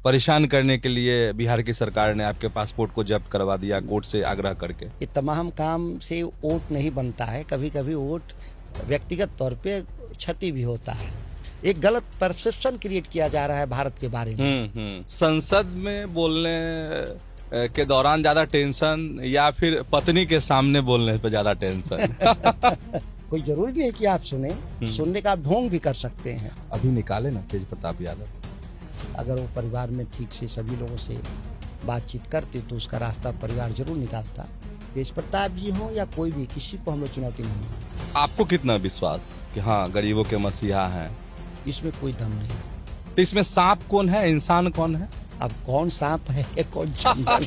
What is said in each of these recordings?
परेशान करने के लिए बिहार की सरकार ने आपके पासपोर्ट को जब्त करवा दिया कोर्ट से आग्रह करके। ये तमाम काम से वोट नहीं बनता है, कभी कभी वोट व्यक्तिगत तौर पे क्षति भी होता है। एक गलत परसेप्शन क्रिएट किया जा रहा है भारत के बारे में। संसद में बोलने के दौरान ज्यादा टेंशन या फिर पत्नी के सामने बोलने पे ज्यादा टेंशन? कोई जरूरी नहीं है कि आप सुने, सुनने का आप ढोंग भी कर सकते हैं। अभी निकाले ना तेज प्रताप यादव। अगर वो परिवार में ठीक से सभी लोगों से बातचीत करते तो उसका रास्ता परिवार जरूर निकालता। तेज प्रताप जी हो या कोई भी, किसी को हम लोग चुनौती नहीं है। आपको कितना विश्वास कि हाँ गरीबों के मसीहा हैं? इसमें कोई दम नहीं है। तो इसमें सांप कौन है, इंसान कौन है? अब कौन सांप है कौन जानवर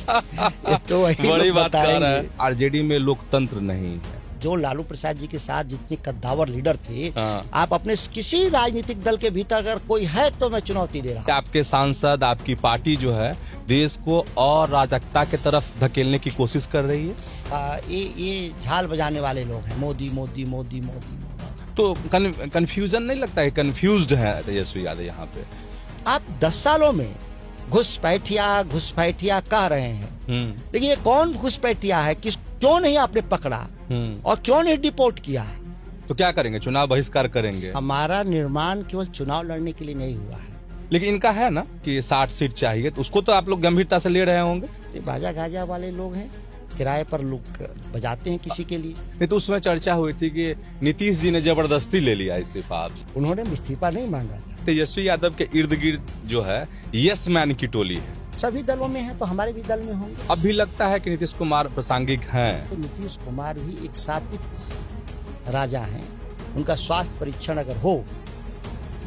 ये तो वही बड़ी लोग बात कर रहा है। बताएंगे। आरजेडी में लोकतंत्र नहीं है। जो लालू प्रसाद जी के साथ जितने कद्दावर लीडर थे, हाँ। आप अपने किसी राजनीतिक दल के भीतर अगर कोई है तो मैं चुनौती दे रहा हूँ। आपके सांसद, आपकी पार्टी जो है देश को और राजकता के तरफ धकेलने की कोशिश कर रही है। ये झाल बजाने वाले लोग हैं, मोदी मोदी मोदी मोदी। तो कंफ्यूजन नहीं लगता है? कंफ्यूज्ड है तेजस्वी यादव यहाँ पे। आप 10 सालों में घुसपैठिया कह रहे हैं, लेकिन ये कौन घुसपैठिया है, क्यों नहीं आपने पकड़ा और क्यों नहीं डिपोर्ट किया है? तो क्या करेंगे? चुनाव बहिष्कार करेंगे? हमारा निर्माण केवल चुनाव लड़ने के लिए नहीं हुआ है। लेकिन इनका है ना कि 60 सीट चाहिए, तो उसको तो आप लोग गंभीरता से ले रहे होंगे। ये बाजा गाजा वाले लोग हैं, किराए पर लोग बजाते हैं किसी के लिए। नहीं तो उसमें चर्चा हुई थी कि नीतीश जी ने जबरदस्ती ले लिया इस्तीफा आपसे। उन्होंने इस्तीफा नहीं मांगा था। तेजस्वी यादव के इर्द गिर्द जो है यस मैन की टोली है। सभी दलों में है तो हमारे भी दल में होंगे। अब भी लगता है कि नीतीश कुमार प्रासंगिक हैं। तो नीतीश कुमार भी एक साबित राजा हैं। उनका स्वास्थ्य परीक्षण अगर हो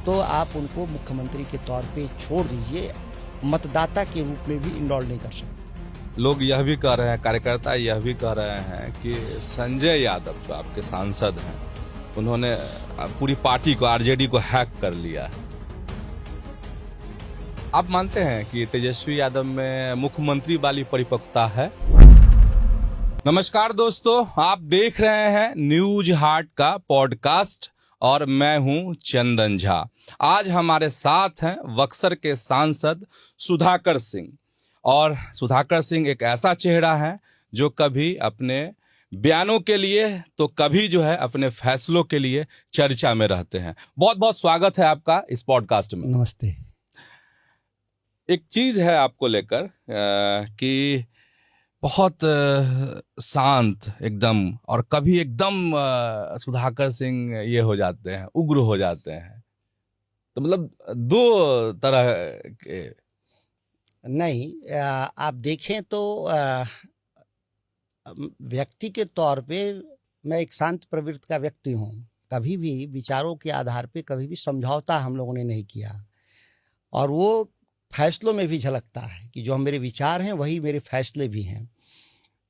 तो आप उनको मुख्यमंत्री के तौर पे छोड़ दीजिए, मतदाता के रूप में भी इनरोल नहीं कर सकते। लोग यह भी कह रहे हैं, कार्यकर्ता यह भी कह रहे हैं कि संजय यादव जो आपके सांसद हैं, उन्होंने पूरी पार्टी को, आरजेडी को हैक कर लिया है। आप मानते हैं कि तेजस्वी यादव में मुख्यमंत्री वाली परिपक्वता है? नमस्कार दोस्तों, आप देख रहे हैं न्यूज हार्ट का पॉडकास्ट और मैं हूं चंदन झा। आज हमारे साथ हैं बक्सर के सांसद सुधाकर सिंह। और सुधाकर सिंह एक ऐसा चेहरा है जो कभी अपने बयानों के लिए तो कभी जो है अपने फैसलों के लिए चर्चा में रहते हैं। बहुत बहुत स्वागत है आपका इस पॉडकास्ट में। नमस्ते। एक चीज है आपको लेकर कि बहुत शांत एकदम, और कभी एकदम सुधाकर सिंह ये हो जाते हैं, उग्र हो जाते हैं। तो मतलब दो तरह के नहीं, आप देखें तो व्यक्ति के तौर पे मैं एक शांत प्रवृत्ति का व्यक्ति हूँ। कभी भी विचारों के आधार पे कभी भी समझौता हम लोगों ने नहीं किया, और वो फैसलों में भी झलकता है कि जो मेरे विचार हैं वही मेरे फैसले भी हैं।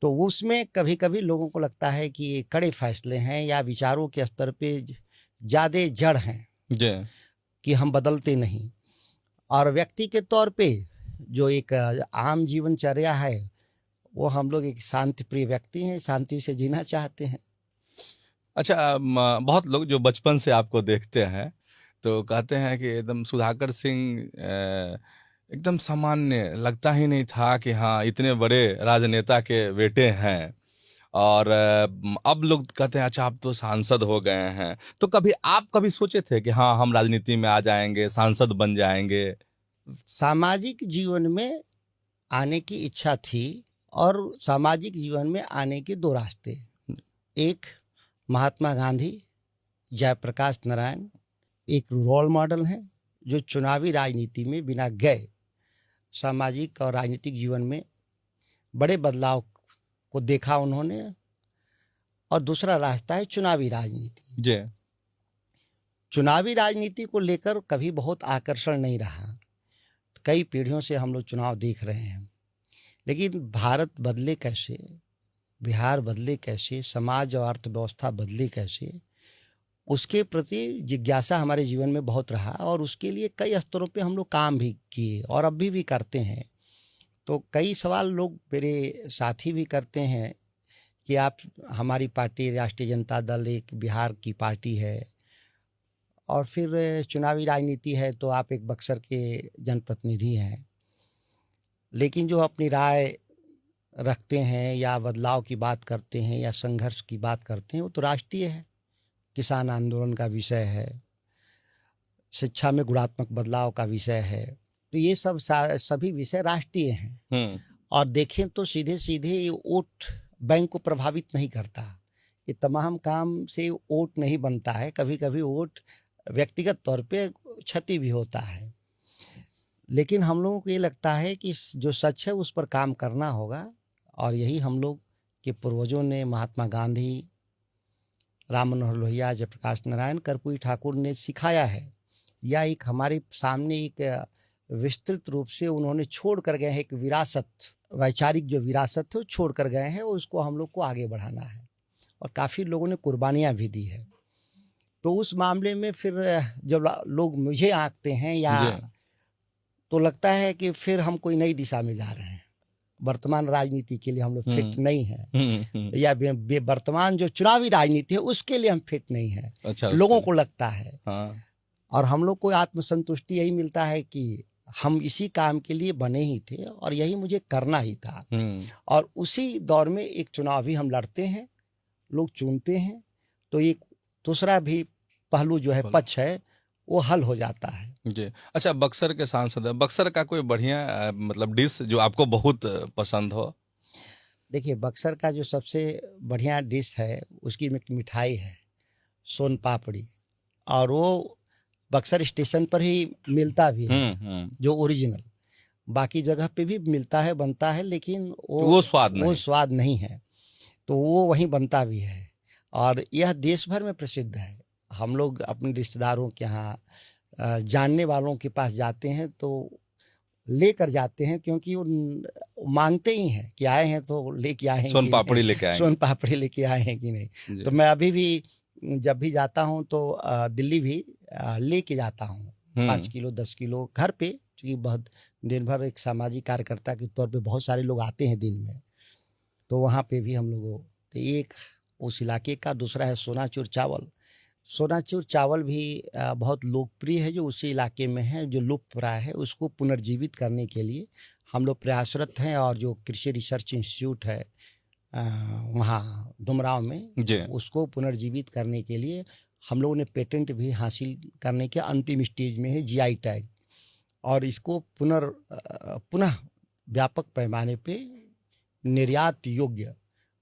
तो उसमें कभी कभी लोगों को लगता है कि ये कड़े फैसले हैं या विचारों के स्तर पे ज़्यादा जड़ हैं कि हम बदलते नहीं। और व्यक्ति के तौर पे जो एक आम जीवनचर्या है, वो हम लोग एक शांति प्रिय व्यक्ति हैं, शांति से जीना चाहते हैं। अच्छा, बहुत लोग जो बचपन से आपको देखते हैं तो कहते हैं कि एकदम सुधाकर सिंह एकदम सामान्य, लगता ही नहीं था कि हाँ इतने बड़े राजनेता के बेटे हैं। और अब लोग कहते हैं अच्छा आप तो सांसद हो गए हैं। तो कभी आप कभी सोचे थे कि हाँ हम राजनीति में आ जाएंगे, सांसद बन जाएंगे? सामाजिक जीवन में आने की इच्छा थी, और सामाजिक जीवन में आने के दो रास्ते। एक महात्मा गांधी, जयप्रकाश नारायण एक रोल मॉडल हैं जो चुनावी राजनीति में बिना गए सामाजिक और राजनीतिक जीवन में बड़े बदलाव को देखा उन्होंने। और दूसरा रास्ता है चुनावी राजनीति। चुनावी राजनीति को लेकर कभी बहुत आकर्षण नहीं रहा। कई पीढ़ियों से हम लोग चुनाव देख रहे हैं, लेकिन भारत बदले कैसे, बिहार बदले कैसे, समाज और अर्थव्यवस्था बदले कैसे, उसके प्रति जिज्ञासा हमारे जीवन में बहुत रहा। और उसके लिए कई स्तरों पे हम लोग काम भी किए और अभी भी करते हैं। तो कई सवाल लोग, मेरे साथी भी करते हैं कि आप, हमारी पार्टी राष्ट्रीय जनता दल एक बिहार की पार्टी है, और फिर चुनावी राजनीति है तो आप एक बक्सर के जनप्रतिनिधि हैं। लेकिन जो अपनी राय रखते हैं या बदलाव की बात करते हैं या संघर्ष की बात करते हैं वो तो राष्ट्रीय है। किसान आंदोलन का विषय है, शिक्षा में गुणात्मक बदलाव का विषय है, तो ये सब सभी विषय राष्ट्रीय हैं। और देखें तो सीधे सीधे ये वोट बैंक को प्रभावित नहीं करता। ये तमाम काम से वोट नहीं बनता है, कभी कभी वोट व्यक्तिगत तौर पे क्षति भी होता है। लेकिन हम लोगों को ये लगता है कि जो सच है उस पर काम करना होगा, और यही हम लोग के पूर्वजों ने, महात्मा गांधी, राम मनोहर लोहिया, जयप्रकाश नारायण, कर्पूरी ठाकुर ने सिखाया है, या एक हमारे सामने एक विस्तृत रूप से उन्होंने छोड़ कर गए हैं एक विरासत, वैचारिक जो विरासत है वो छोड़ कर गए हैं, उसको हम लोग को आगे बढ़ाना है। और काफ़ी लोगों ने कुर्बानियाँ भी दी है। तो उस मामले में फिर जब लोग मुझे आंकते हैं या तो लगता है कि फिर हम कोई नई दिशा में जा रहे हैं, वर्तमान राजनीति के लिए हम लोग फिट नहीं है, या वर्तमान जो चुनावी राजनीति है उसके लिए हम फिट नहीं है। अच्छा, लोगों को लगता है। हाँ। और हम लोग को आत्मसंतुष्टि यही मिलता है कि हम इसी काम के लिए बने ही थे और यही मुझे करना ही था। और उसी दौर में एक चुनाव भी हम लड़ते हैं, लोग चुनते हैं, तो एक दूसरा भी पहलू जो है, पक्ष है, वो हल हो जाता है। जी। अच्छा, बक्सर के सांसद है, बक्सर का कोई बढ़िया मतलब डिश जो आपको बहुत पसंद हो? देखिए, बक्सर का जो सबसे बढ़िया डिश है उसकी मिठाई है सोन पापड़ी, और वो बक्सर स्टेशन पर ही मिलता भी है, जो ओरिजिनल। बाकी जगह पे भी मिलता है, बनता है, लेकिन वो स्वाद नहीं है, तो वो वहीं बनता भी है। और यह देश भर में प्रसिद्ध है। हम लोग अपने रिश्तेदारों के यहाँ, जानने वालों के पास जाते हैं तो लेकर जाते हैं, क्योंकि वो मांगते ही हैं कि आए हैं तो लेके आए हैं, सोन पापड़ी लेके आए, सोन पापड़ी लेके आए हैं कि नहीं। तो मैं अभी भी जब भी जाता हूँ तो दिल्ली भी लेके जाता हूँ 5 किलो 10 किलो घर पे, क्योंकि बहुत दिन भर एक सामाजिक कार्यकर्ता के तौर पे बहुत सारे लोग आते हैं दिन में, तो वहाँ पे भी हम लोगों, तो एक उस इलाके का, दूसरा है सोनाचूर चावल। सोनाचूर चावल भी बहुत लोकप्रिय है, जो उसी इलाके में है, जो लुप्त प्राय है, उसको पुनर्जीवित करने के लिए हम लोग प्रयासरत हैं। और जो कृषि रिसर्च इंस्टीट्यूट है वहाँ डुमराव में, उसको पुनर्जीवित करने के लिए हम लोगों ने पेटेंट भी हासिल करने के अंतिम स्टेज में है, जीआई टैग। और इसको पुनः व्यापक पैमाने पे निर्यात योग्य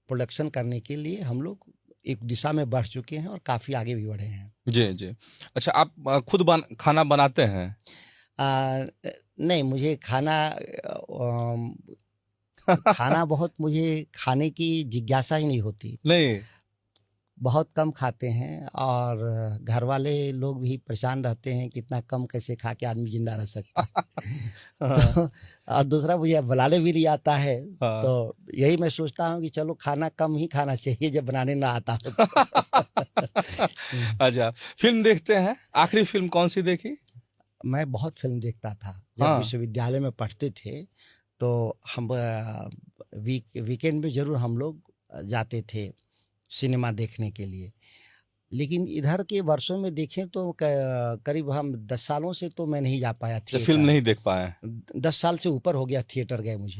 प्रोडक्शन करने के लिए हम लोग एक दिशा में बढ़ चुके हैं और काफ़ी आगे भी बढ़े हैं। जी जी। अच्छा, आप खुद खाना बनाते हैं? नहीं, मुझे खाना बहुत, मुझे खाने की जिज्ञासा ही नहीं होती। नहीं, बहुत कम खाते हैं, और घर वाले लोग भी परेशान रहते हैं कि इतना कम कैसे खा के आदमी जिंदा रह सकता है। तो और दूसरा, मुझे बनाने भी नहीं आता है। तो यही मैं सोचता हूँ कि चलो खाना कम ही खाना चाहिए जब बनाने ना आता हो। अच्छा, फिल्म देखते हैं? आखिरी फिल्म कौन सी देखी? मैं बहुत फिल्म देखता था जब विश्वविद्यालय में पढ़ते थे, तो हम वीकेंड में जरूर हम लोग जाते थे सिनेमा देखने के लिए। लेकिन इधर के वर्षों में देखें तो करीब हम 10 सालों से तो मैं नहीं जा पाया थिएटर। फिल्म नहीं देख पाए? 10 साल से ऊपर हो गया थिएटर गए मुझे।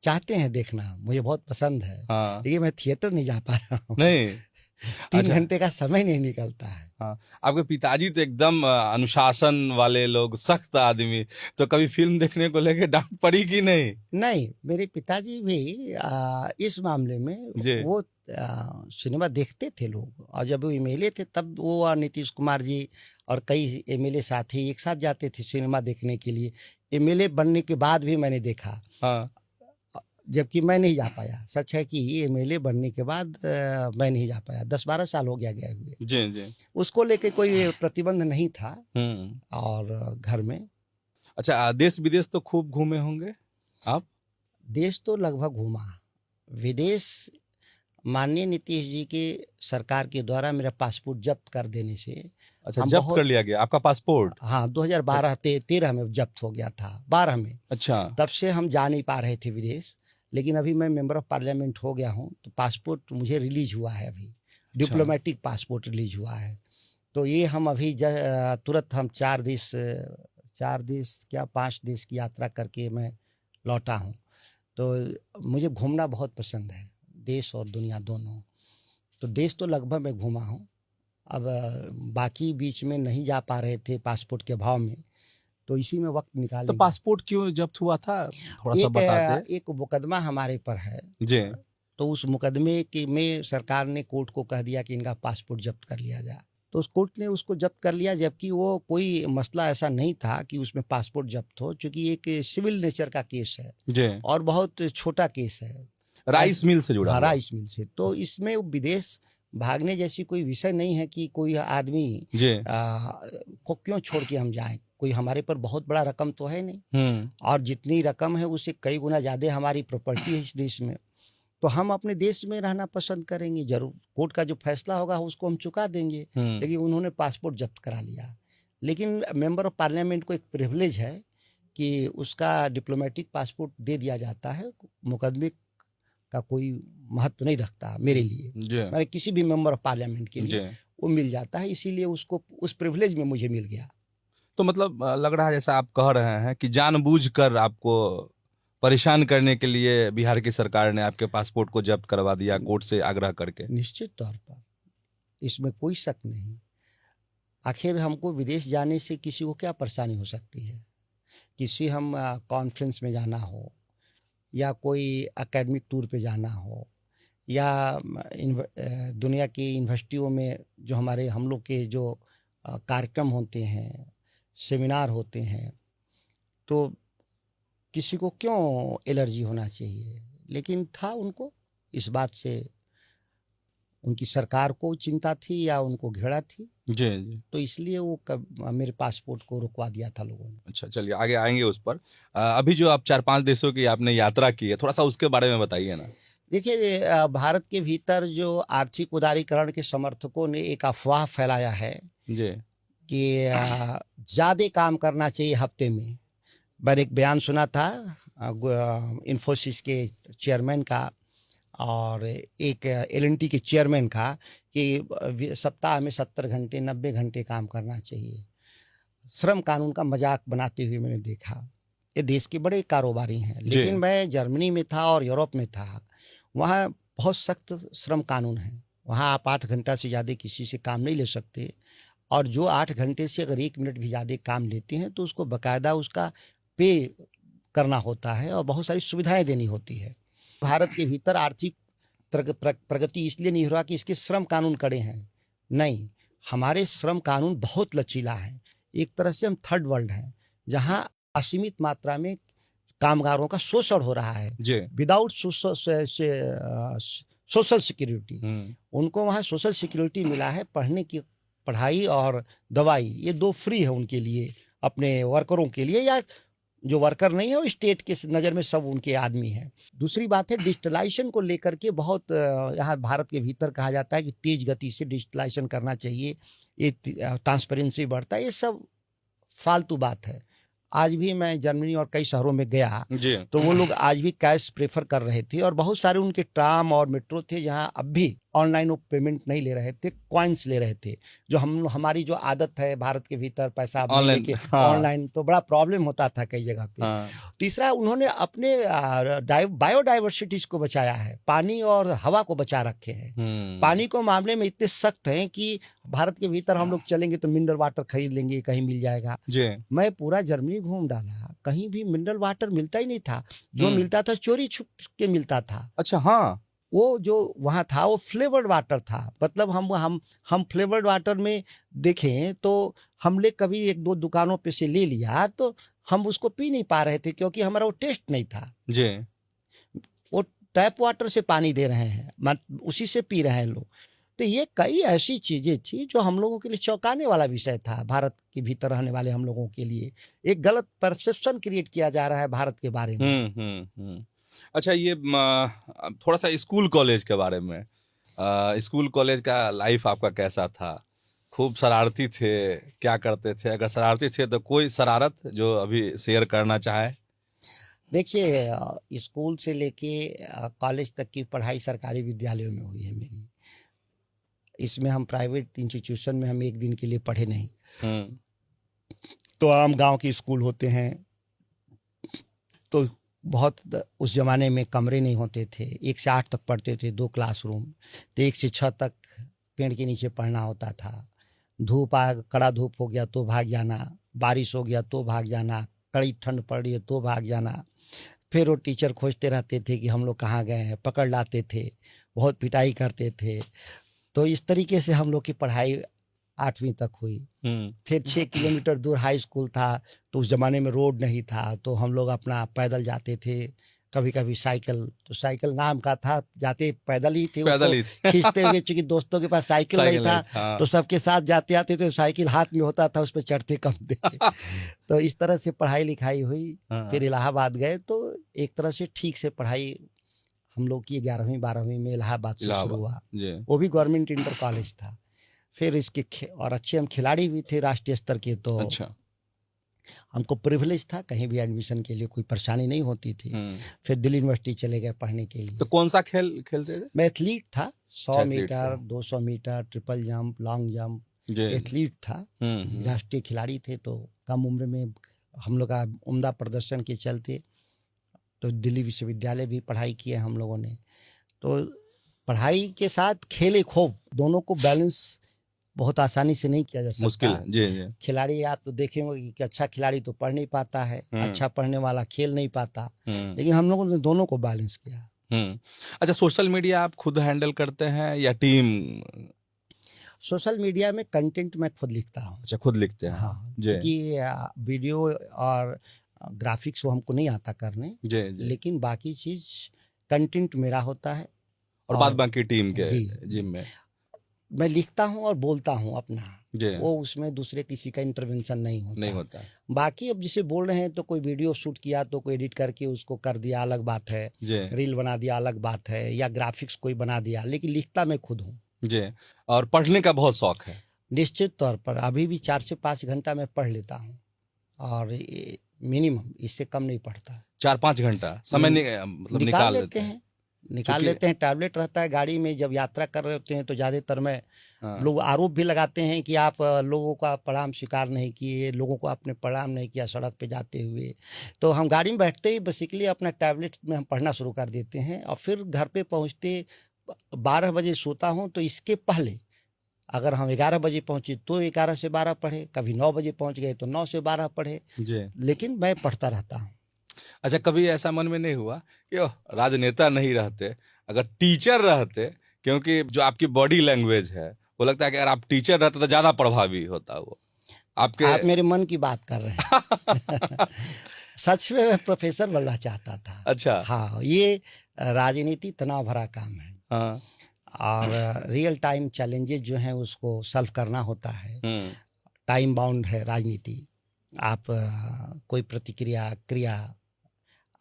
चाहते हैं देखना, मुझे बहुत पसंद है, लेकिन मैं थिएटर नहीं जा पा रहा हूँ। नहीं, 3 घंटे का समय नहीं निकलता है। हाँ, आपके पिताजी तो एकदम अनुशासन वाले लोग, सख्त आदमी, तो कभी फिल्म देखने को लेके डांट पड़ी कि नहीं? नहीं, मेरे पिताजी भी इस मामले में वो सिनेमा देखते थे लोग, और जब वो एमएलए थे तब वो नीतीश कुमार जी और कई एमएलए साथी एक साथ जाते थे सिनेमा देखने के लिए। एमएलए बनने के बाद भी मैंने देखा, जबकि मैं नहीं जा पाया। सच है कि एमएलए बनने के बाद मैं नहीं जा पाया, 10-12 साल हो गया गए हुए। जी जी। उसको लेके कोई प्रतिबंध नहीं था और घर में। अच्छा, देश विदेश तो खूब घूमे होंगे आप? देश तो लगभग घूमा, विदेश माननीय नीतीश जी के सरकार के द्वारा मेरा पासपोर्ट जब्त कर देने से। अच्छा, जब्त कर लिया गया आपका पासपोर्ट? हाँ, 2012-13 में जब्त हो गया था, 12 में। अच्छा, तब से हम जा नहीं पा रहे थे विदेश, लेकिन अभी मैं मेंबर ऑफ पार्लियामेंट हो गया हूँ, तो पासपोर्ट मुझे रिलीज हुआ है अभी। अच्छा। डिप्लोमेटिक पासपोर्ट रिलीज हुआ है, तो ये हम अभी तुरंत हम 4 देश क्या 5 देश की यात्रा करके मैं लौटा हूँ। तो मुझे घूमना बहुत पसंद है, देश और दुनिया दोनों। तो देश तो लगभग मैं घूमा हूँ। अब बाकी बीच में नहीं जा पा रहे थे पासपोर्ट के अभाव में, तो इसी में वक्त तो निकालेंगे। पासपोर्ट क्यों जब्त हुआ था, थोड़ा सा बताते। एक मुकदमा हमारे पर है जी। तो उस मुकदमे के में सरकार ने कोर्ट को कह दिया कि इनका पासपोर्ट जब्त कर लिया जाए। तो उस कोर्ट ने उसको जब्त कर लिया, जबकि वो कोई मसला ऐसा नहीं था कि उसमें पासपोर्ट जब्त हो, क्योंकि एक सिविल नेचर का केस है जी। और बहुत छोटा केस है, राइस मिल से जुड़ा हाँ, हुआ। राइस मिल से। तो इसमें विदेश भागने जैसी कोई विषय नहीं है कि कोई आदमी जी। को क्यों छोड़ के हम जाएं। कोई हमारे पर बहुत बड़ा रकम तो है नहीं, और जितनी रकम है उससे कई गुना ज़्यादा हमारी प्रॉपर्टी है इस देश में। तो हम अपने देश में रहना पसंद करेंगे। जरूर कोर्ट का जो फैसला होगा उसको हम चुका देंगे, लेकिन उन्होंने पासपोर्ट जब्त करा लिया। लेकिन मेंबर ऑफ पार्लियामेंट को एक प्रिविलेज है कि उसका डिप्लोमेटिक पासपोर्ट दे दिया जाता है। मुकदमे का कोई महत्व नहीं रखता मेरे लिए, मैंने किसी भी मेंबर ऑफ पार्लियामेंट के लिए वो मिल जाता है, इसीलिए उसको उस प्रिविलेज में मुझे मिल गया। तो मतलब लग रहा है जैसा आप कह रहे हैं कि जानबूझकर आपको परेशान करने के लिए बिहार की सरकार ने आपके पासपोर्ट को जब्त करवा दिया, कोर्ट से आग्रह करके। निश्चित तौर पर इसमें कोई शक नहीं। आखिर हमको विदेश जाने से किसी को क्या परेशानी हो सकती है। किसी हम कॉन्फ्रेंस में जाना हो, या कोई एकेडमिक टूर पे जाना हो, या दुनिया की यूनिवर्सिटियों में जो हमारे हम लोग के जो कार्यक्रम होते हैं, सेमिनार होते हैं, तो किसी को क्यों एलर्जी होना चाहिए। लेकिन था उनको इस बात से, उनकी सरकार को चिंता थी या उनको घेरा थी जी जी। तो इसलिए वो मेरे पासपोर्ट को रुकवा दिया था लोगों ने। अच्छा, चलिए आगे आएंगे उस पर। अभी जो आप 4-5 देशों की आपने यात्रा की है, थोड़ा सा उसके बारे में बताइए ना। देखिए, भारत के भीतर जो आर्थिक उदारीकरण के समर्थकों ने एक अफवाह फैलाया है जी कि ज़्यादा काम करना चाहिए हफ्ते में। मैंने एक बयान सुना था इन्फोसिस के चेयरमैन का और एक एल&टी के चेयरमैन का कि सप्ताह में 70 घंटे 90 घंटे काम करना चाहिए। श्रम कानून का मजाक बनाते हुए मैंने देखा। ये देश के बड़े कारोबारी हैं, लेकिन मैं जर्मनी में था और यूरोप में था, वहाँ बहुत सख्त श्रम कानून है। वहाँ आप 8 घंटा से ज़्यादा किसी से काम नहीं ले सकते, और जो 8 घंटे से अगर 1 मिनट भी ज़्यादा काम लेते हैं तो उसको बाकायदा उसका पे करना होता है और बहुत सारी सुविधाएं देनी होती है। भारत के भीतर आर्थिक प्रगति इसलिए नहीं हो रहा कि इसके श्रम कानून कड़े हैं, नहीं, हमारे श्रम कानून बहुत लचीला है। एक तरह से हम थर्ड वर्ल्ड हैं, जहाँ असीमित मात्रा में कामगारों का शोषण हो रहा है विदाउट सोशल सिक्योरिटी। उनको वहाँ सोशल सिक्योरिटी मिला है, पढ़ने की पढ़ाई और दवाई, ये 2 फ्री है उनके लिए, अपने वर्करों के लिए, या जो वर्कर नहीं है वो स्टेट के नज़र में सब उनके आदमी हैं। दूसरी बात है डिजिटलाइजेशन को लेकर के बहुत यहाँ भारत के भीतर कहा जाता है कि तेज गति से डिजिटलाइजेशन करना चाहिए, ये ट्रांसपेरेंसी बढ़ता है। ये सब फालतू बात है। आज भी मैं जर्मनी और कई शहरों में गया तो वो लोग आज भी कैश प्रेफर कर रहे थे, और बहुत सारे उनके ट्राम और मेट्रो थे जहाँ अब भी ऑनलाइन वो पेमेंट नहीं ले रहे थे, कॉइन्स ले रहे थे। जो हमारी जो आदत है भारत के भीतर पैसा लेके ऑनलाइन, तो बड़ा प्रॉब्लम होता था कई जगह पे। तीसरा, उन्होंने अपने बायोडाइवर्सिटीज को बचाया है, पानी और हवा को बचा रखे हैं। पानी को मामले में इतने सख्त हैं कि भारत के भीतर हम लोग चलेंगे तो मिनरल वाटर खरीद लेंगे, कहीं मिल जाएगा। मैं पूरा जर्मनी घूम डाला, कहीं भी मिनरल वाटर मिलता ही नहीं था। जो मिलता था चोरी छुप के मिलता था। अच्छा, हाँ, वो जो वहाँ था वो फ्लेवर्ड वाटर था। मतलब हम फ्लेवर्ड वाटर में देखें तो हमने कभी 1-2 दुकानों पे से ले लिया तो हम उसको पी नहीं पा रहे थे, क्योंकि हमारा वो टेस्ट नहीं था जी। वो टैप वाटर से पानी दे रहे हैं, उसी से पी रहे हैं लोग। तो ये कई ऐसी चीज़ें थी जो हम लोगों के लिए चौंकाने वाला विषय था। भारत के भीतर रहने वाले हम लोगों के लिए एक गलत परसेप्शन क्रिएट किया जा रहा है भारत के बारे में। अच्छा, ये थोड़ा सा स्कूल कॉलेज के बारे में, स्कूल कॉलेज का लाइफ आपका कैसा था? खूब शरारती थे, क्या करते थे? अगर शरारती थे तो कोई शरारत जो अभी शेयर करना चाहे? देखिए, स्कूल से लेके कॉलेज तक की पढ़ाई सरकारी विद्यालयों में हुई है मेरी। इसमें हम प्राइवेट इंस्टीट्यूशन में हम 1 दिन के लिए पढ़े नहीं। तो आम गांव के स्कूल होते हैं तो उस ज़माने में कमरे नहीं होते थे, 1 से 8 तक पढ़ते थे, 2 क्लासरूम, तो 1 से 6 तक पेड़ के नीचे पढ़ना होता था। कड़ा धूप हो गया तो भाग जाना, बारिश हो गया तो भाग जाना, कड़ी ठंड पड़ रही है तो भाग जाना। फिर वो टीचर खोजते रहते थे कि हम लोग कहाँ गए हैं, पकड़ लाते थे, बहुत पिटाई करते थे। तो इस तरीके से हम लोग की पढ़ाई 8वीं तक हुई। फिर 6 किलोमीटर दूर हाई स्कूल था, तो उस ज़माने में रोड नहीं था, तो हम लोग अपना पैदल जाते थे, कभी कभी साइकिल, तो साइकिल नाम का था, जाते पैदल ही थे, पैदल ही उसको खींचते हुए, चूंकि दोस्तों के पास साइकिल नहीं था, हाँ। तो सबके साथ जाते आते तो साइकिल हाथ में होता था, उस पर चढ़ते कम थे। तो इस तरह से पढ़ाई लिखाई हुई। फिर इलाहाबाद गए, तो एक तरह से ठीक से पढ़ाई हम लोग की 11वीं 12वीं में इलाहाबाद से शुरू हुआ। वो भी गवर्नमेंट इंटर कॉलेज था। फिर इसके और अच्छे हम खिलाड़ी भी थे राष्ट्रीय स्तर के, तो अच्छा, हमको प्रिविलेज था, कहीं भी एडमिशन के लिए कोई परेशानी नहीं होती थी। फिर दिल्ली यूनिवर्सिटी चले गए पढ़ने के लिए। तो कौन सा खेल खेलते थे? मैं एथलीट था, 100 एथलीट मीटर, थे। 200 metre, triple jump, long jump, athlete था। राष्ट्रीय खिलाड़ी थे, तो कम उम्र में हम लोग का उम्दा प्रदर्शन के चलते तो दिल्ली विश्वविद्यालय भी पढ़ाई किए हम लोगों ने। तो पढ़ाई के साथ खेले खूब, दोनों को बैलेंस बहुत आसानी से नहीं किया जा सकता। मुश्किल है। जी। खिलाड़ी आप तो देखेंगे कि अच्छा खिलाड़ी तो पढ़ नहीं पाता है, अच्छा पढ़ने वाला खेल नहीं पाता, लेकिन हम लोगों ने दोनों को बैलेंस किया। अच्छा, सोशल मीडिया आप खुद हैंडल करते हैं या टीम? सोशल मीडिया में कंटेंट मैं खुद लिखता हूँ। अच्छा, खुद लिखते हैं? हाँ, क्योंकि वीडियो और ग्राफिक्स वो हमको नहीं आता करने, जी। लेकिन बाकी चीज कंटेंट मेरा होता है और बाद बाकी टीम के जी में मैं लिखता हूँ और बोलता हूँ अपना, जी। वो उसमें दूसरे किसी का इंटरवेंशन नहीं होता। बाकी अब जिसे बोल रहे हैं, तो कोई वीडियो शूट किया तो कोई एडिट करके उसको कर दिया, अलग बात है, रील बना दिया, अलग बात है, या ग्राफिक्स कोई बना दिया, लेकिन लिखता मैं खुद हूँ। जी। और पढ़ने का बहुत शौक है? निश्चित तौर पर अभी भी 4 से 5 घंटा मैं पढ़ लेता हूँ, और मिनिमम, इससे कम नहीं पढ़ता। 4-5 घंटा समय मतलब निकाल लेते हैं। टैबलेट रहता है गाड़ी में, जब यात्रा कर रहे होते हैं तो ज़्यादातर में लोग आरोप भी लगाते हैं कि आप लोगों का प्रणाम स्वीकार नहीं किए, लोगों को आपने प्रणाम नहीं किया सड़क पे जाते हुए। तो हम गाड़ी में बैठते ही बेसिकली अपना टैबलेट में हम पढ़ना शुरू कर देते हैं, और फिर घर पे पहुंचते 12 बजे सोता हूं, तो इसके पहले अगर हम 11 बजे पहुंचे तो 11 से 12 पढ़े, कभी 9 बजे पहुंच गए तो 9 से 12 पढ़े, लेकिन मैं पढ़ता रहता हूँ। अच्छा, कभी ऐसा मन में नहीं हुआ कि राजनेता नहीं रहते, अगर टीचर रहते, क्योंकि जो आपकी बॉडी लैंग्वेज है वो लगता है कि अगर आप टीचर रहते तो ज्यादा प्रभावी होता वो आपके? आप मेरे मन की बात कर रहे हैं। सच में मैं प्रोफेसर बनना चाहता था। अच्छा। हाँ, ये राजनीति तनाव भरा काम है। हाँ। और रियल टाइम चैलेंजेस जो हैं उसको सॉल्व करना होता है। टाइम बाउंड है राजनीति, आप कोई प्रतिक्रिया क्रिया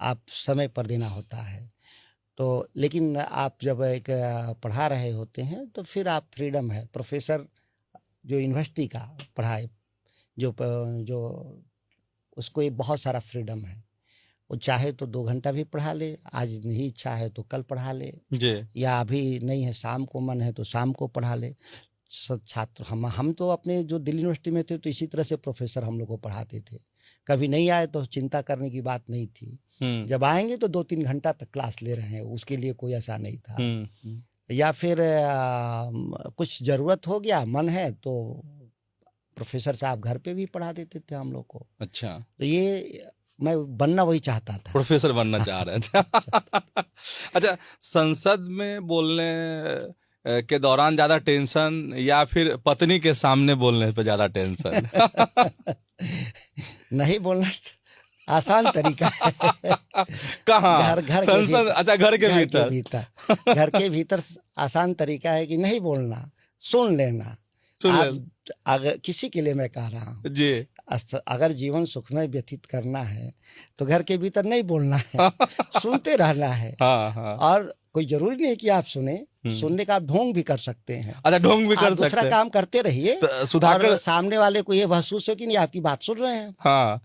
आप समय पर देना होता है। तो लेकिन आप जब एक पढ़ा रहे होते हैं तो फिर आप फ्रीडम है। प्रोफेसर जो यूनिवर्सिटी का पढ़ाए जो उसको एक बहुत सारा फ्रीडम है, वो चाहे तो 2 घंटा भी पढ़ा ले, आज नहीं इच्छा है तो कल पढ़ा ले, या अभी नहीं है शाम को मन है तो शाम को पढ़ा ले। छात्र हम तो अपने जो दिल्ली यूनिवर्सिटी में थे तो इसी तरह से प्रोफेसर हम लोग को पढ़ाते थे, कभी नहीं आए तो चिंता करने की बात नहीं थी। जब आएंगे तो 2-3 घंटा तक क्लास ले रहे हैं, उसके लिए कोई ऐसा नहीं था। या फिर कुछ ज़रूरत हो गया, मन है, तो प्रोफेसर साहब घर पे भी पढ़ा देते थे हम लोग को। अच्छा, तो ये मैं बनना वही चाहता था, प्रोफेसर बनना चाह रहे थे। अच्छा, संसद में बोलने के दौरान ज्यादा टेंशन या फिर पत्नी के सामने बोलने पे ज्यादा टेंशन? नहीं बोलना आसान तरीका है। कहाँ? घर संसद? अच्छा, घर के भीतर घर के भीतर आसान तरीका है कि नहीं बोलना, सुन लेना। अगर किसी के लिए मैं कह रहा हूँ जी, अगर जीवन सुखमय व्यतीत करना है तो घर के भीतर नहीं बोलना है, सुनते रहना है। हाँ। और कोई जरूरी नहीं कि आप सुनने का आप ढोंग भी कर सकते हैं। अच्छा, ढोंग भी कर सकते हैं। दूसरा काम करते रहिए, सुधाकर सामने वाले को ये महसूस हो कि नहीं आपकी बात सुन रहे हैं। हाँ,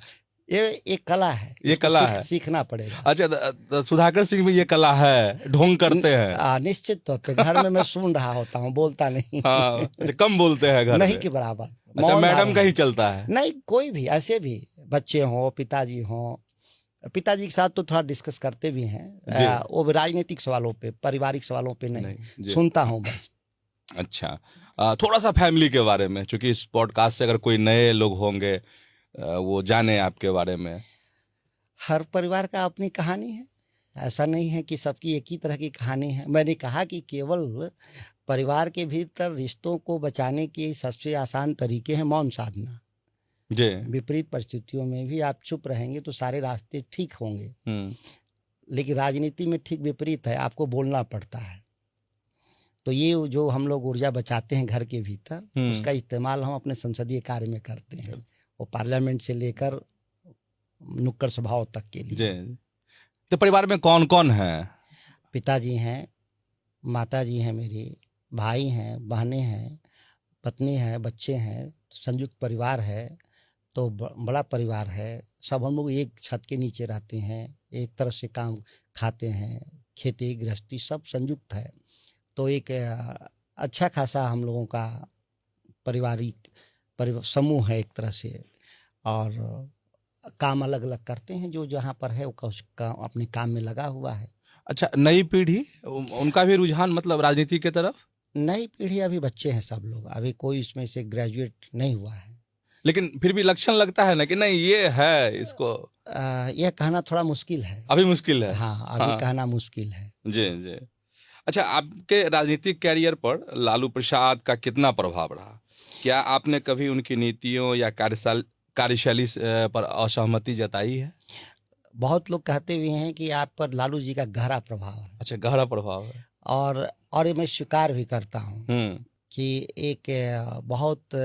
ये एक कला है, ये कला है, सीखना पड़ेगा। अच्छा, सुधाकर सिंह में ये कला है, ढोंग करते हैं? निश्चित तौर पे घर में मैं सुन रहा होता हूँ, बोलता नहीं। हाँ, कम बोलते हैं घर नहीं के बराबर। अच्छा, मैडम का ही चलता है? नहीं, कोई भी, ऐसे भी बच्चे हों, पिताजी हों, पिताजी के साथ तो थोड़ा डिस्कस करते भी जी। हैं, वो भी राजनीतिक सवालों पे, पारिवारिक सवालों पे नहीं, जी। सुनता हूँ बस। अच्छा, थोड़ा सा फैमिली के बारे में, क्योंकि इस पॉडकास्ट से अगर कोई नए लोग होंगे वो जाने आपके बारे में। हर परिवार का अपनी कहानी है, ऐसा नहीं है कि सबकी एक ही तरह की कहानी है। मैंने कहा कि केवल परिवार के भीतर रिश्तों को बचाने के सबसे आसान तरीके हैं मौन साधना। जी। विपरीत परिस्थितियों में भी आप चुप रहेंगे तो सारे रास्ते ठीक होंगे, लेकिन राजनीति में ठीक विपरीत है, आपको बोलना पड़ता है। तो ये जो हम लोग ऊर्जा बचाते हैं घर के भीतर, उसका इस्तेमाल हम अपने संसदीय कार्य में करते हैं, वो पार्लियामेंट से लेकर नुक्कड़ सभाओं तक के लिए। जी। तो परिवार में कौन कौन है? पिताजी हैं, माताजी हैं, मेरे भाई हैं, बहनें हैं, पत्नी है, बच्चे हैं, संयुक्त परिवार है, तो बड़ा परिवार है। सब हम लोग एक छत के नीचे रहते हैं, एक तरह से काम खाते हैं, खेती गृहस्थी सब संयुक्त है। तो एक अच्छा खासा हम लोगों का पारिवारिक समूह है एक तरह से, और काम अलग अलग करते हैं, जो जहाँ पर है वो अपने काम में लगा हुआ है। अच्छा, नई पीढ़ी उनका भी रुझान मतलब राजनीति की तरफ? नई पीढ़ी अभी बच्चे हैं सब लोग, अभी कोई इसमें से ग्रेजुएट नहीं हुआ है, लेकिन फिर भी लक्षण लगता है ना कि नहीं ये है, इसको यह कहना थोड़ा मुश्किल है। अभी मुश्किल है। हाँ, अभी कहना मुश्किल है। जी जी। अच्छा, आपके राजनीतिक कैरियर पर लालू प्रसाद का कितना प्रभाव रहा? क्या आपने कभी उनकी नीतियों या कार्यशैली पर असहमति जताई है? बहुत लोग कहते हुए हैं कि आप पर लालू जी का गहरा प्रभाव है। अच्छा, गहरा प्रभाव है। और ये मैं स्वीकार भी करता हूँ कि एक बहुत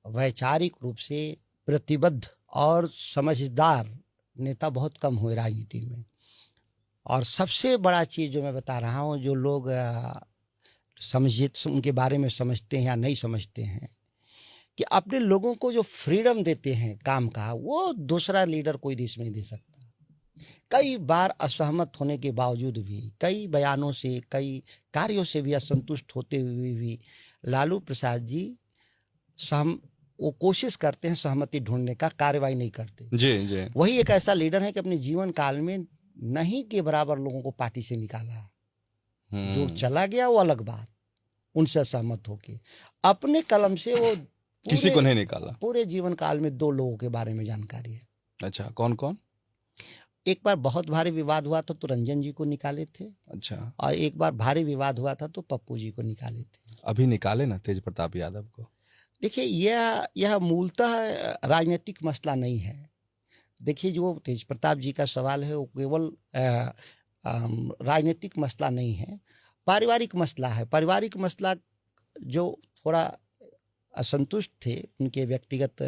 वैचारिक रूप से प्रतिबद्ध और समझदार नेता बहुत कम हुए राजनीति में। और सबसे बड़ा चीज़ जो मैं बता रहा हूँ, जो लोग उनके बारे में समझते हैं या नहीं समझते हैं, कि अपने लोगों को जो फ्रीडम देते हैं काम का, वो दूसरा लीडर कोई देश में नहीं दे सकता। कई बार असहमत होने के बावजूद भी, कई बयानों से, कई कार्यों से भी असंतुष्ट होते हुए भी लालू प्रसाद जी वो कोशिश करते हैं सहमति ढूंढने का, कार्रवाई नहीं करते। जी जी। वही एक ऐसा लीडर है कि अपने जीवन काल में नहीं के बराबर लोगों को पार्टी से निकाला। जो चला गया वो अलग बात, उनसे सहमत होके अपने कलम से वो किसी को नहीं निकाला। पूरे जीवन काल में 2 लोगों के बारे में जानकारी है। अच्छा, कौन कौन? एक बार बहुत भारी विवाद हुआ था तो रंजन जी को निकाले थे। अच्छा। और एक बार भारी विवाद हुआ था तो पप्पू जी को निकाले थे। अभी निकाले ना तेज प्रताप यादव को। देखिए, यह मूलतः राजनीतिक मसला नहीं है। देखिए, जो तेज प्रताप जी का सवाल है वो केवल राजनीतिक मसला नहीं है, पारिवारिक मसला है। पारिवारिक मसला जो थोड़ा असंतुष्ट थे उनके व्यक्तिगत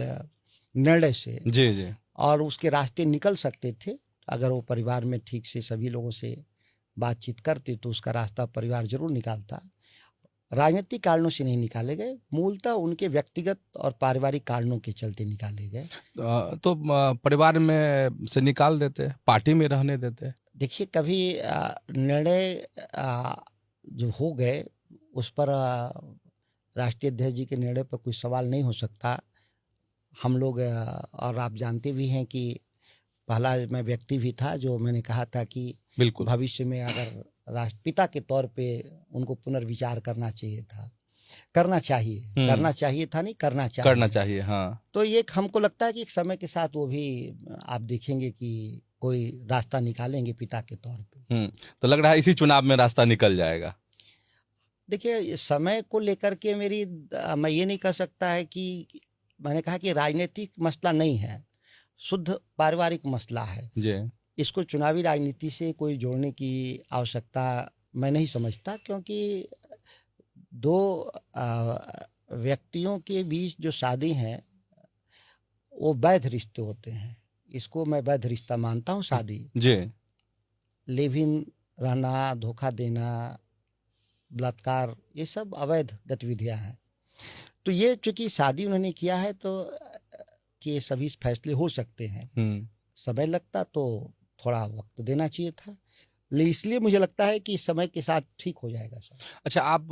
निर्णय से, जी जी, और उसके रास्ते निकल सकते थे अगर वो परिवार में ठीक से सभी लोगों से बातचीत करते, तो उसका रास्ता परिवार जरूर निकालता। राजनीतिक कारणों से नहीं निकाले गए, मूलतः उनके व्यक्तिगत और पारिवारिक कारणों के चलते निकाले गए। तो परिवार में से निकाल देते, पार्टी में रहने देते। देखिए, कभी निर्णय जो हो गए उस पर राष्ट्रीय अध्यक्ष जी के निर्णय पर कोई सवाल नहीं हो सकता। हम लोग, और आप जानते भी हैं कि पहला मैं व्यक्ति भी था जो मैंने कहा था कि बिल्कुल भविष्य में अगर राष्ट्रपिता के तौर पे उनको पुनर्विचार करना चाहिए था, करना चाहिए था नहीं, करना चाहिए। हाँ। तो ये हमको लगता है कि एक समय के साथ वो भी आप देखेंगे कि कोई रास्ता निकालेंगे पिता के तौर पे। तो लग रहा है इसी चुनाव में रास्ता निकल जाएगा। देखिए, समय को लेकर के मैं ये नहीं कह सकता है कि, मैंने कहा कि राजनीतिक मसला नहीं है, शुद्ध पारिवारिक मसला है जी। इसको चुनावी राजनीति से कोई जोड़ने की आवश्यकता मैं नहीं समझता, क्योंकि 2 व्यक्तियों के बीच जो शादी है वो वैध रिश्ते होते हैं। इसको मैं वैध रिश्ता मानता हूँ, शादी। जी। लिव इन रहना, धोखा देना, बलात्कार, ये सब अवैध गतिविधियां हैं। तो ये चूंकि शादी उन्होंने किया है तो कि सभी फैसले हो सकते हैं। समय लगता तो थोड़ा वक्त देना चाहिए था, इसलिए मुझे लगता है कि समय के साथ ठीक हो जाएगा सब। अच्छा, आप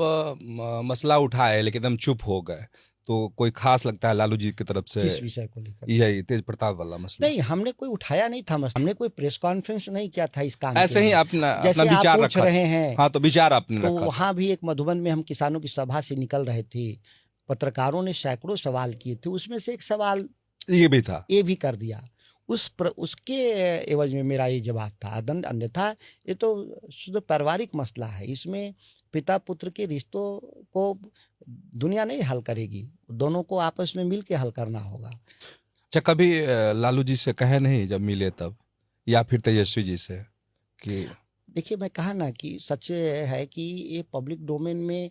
मसला उठाए लेकिन एकदम चुप हो गए, तो कोई खास लगता है लालू जी की तरफ से? किस विषय को लेकर? यही तेज प्रताप वाला मसला। नहीं, हमने कोई उठाया नहीं था मसला, हमने कोई प्रेस कॉन्फ्रेंस नहीं किया था इस काम के ऐसे ही लिए। अपना जैसे अपना आप विचार पूछ रखा। रहे हैं, हाँ, तो विचार आपने तो रखा। वहाँ भी एक मधुबन में हम किसानों की सभा से निकल रहे थे, पत्रकारों ने सैकड़ों सवाल किए थे, उसमें से एक सवाल ये भी था। ये भी कर दिया, उसके एवज में मेरा ये जवाब था। अन्यथा ये तो शुद्ध पारिवारिक मसला है, इसमें पिता पुत्र के रिश्तों को दुनिया नहीं हल करेगी, दोनों को आपस में मिल के हल करना होगा। अच्छा, कभी लालू जी से कहे नहीं जब मिले तब, या फिर तेजस्वी जी से कि? देखिए, मैं कहा ना कि सच है कि ये पब्लिक डोमेन में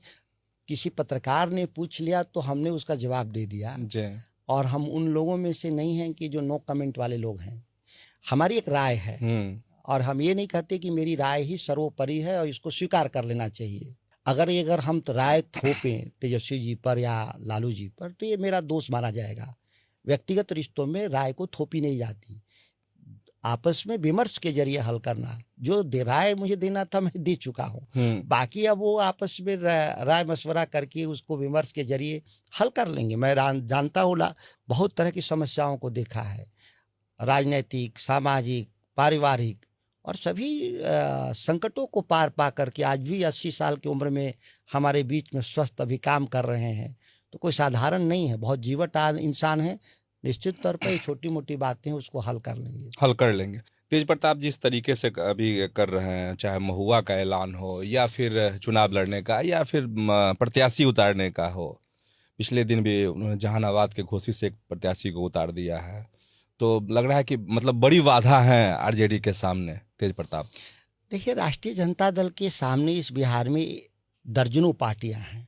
किसी पत्रकार ने पूछ लिया तो हमने उसका जवाब दे दिया, और हम उन लोगों में से नहीं हैं कि जो नो कमेंट वाले लोग हैं। हमारी एक राय है, और हम ये नहीं कहते कि मेरी राय ही सर्वोपरि है और इसको स्वीकार कर लेना चाहिए। अगर हम तो राय थोपें तेजस्वी जी पर या लालू जी पर, तो ये मेरा दोष माना जाएगा। व्यक्तिगत रिश्तों में राय को थोपी नहीं जाती, आपस में विमर्श के जरिए हल करना। जो राय मुझे देना था मैं दे चुका हूँ, बाकी अब वो आपस में राय मशवरा करके उसको विमर्श के जरिए हल कर लेंगे। मैं जानता हूँ, बहुत तरह की समस्याओं को देखा है, राजनैतिक, सामाजिक, पारिवारिक, और सभी संकटों को पार पा करके आज भी 80 साल की उम्र में हमारे बीच में स्वस्थ अभी काम कर रहे हैं। तो कोई साधारण नहीं है, बहुत जीवट इंसान है। निश्चित तौर पर छोटी मोटी बातें उसको हल कर लेंगे। तेज प्रताप जिस तरीके से अभी कर रहे हैं, चाहे महुआ का ऐलान हो या फिर चुनाव लड़ने का या फिर प्रत्याशी उतारने का हो, पिछले दिन भी उन्होंने जहानाबाद के घोसी से एक प्रत्याशी को उतार दिया है, तो लग रहा है कि मतलब बड़ी बाधा है आरजेडी के सामने तेज प्रताप। देखिए, राष्ट्रीय जनता दल के सामने इस बिहार में दर्जनों पार्टियां हैं,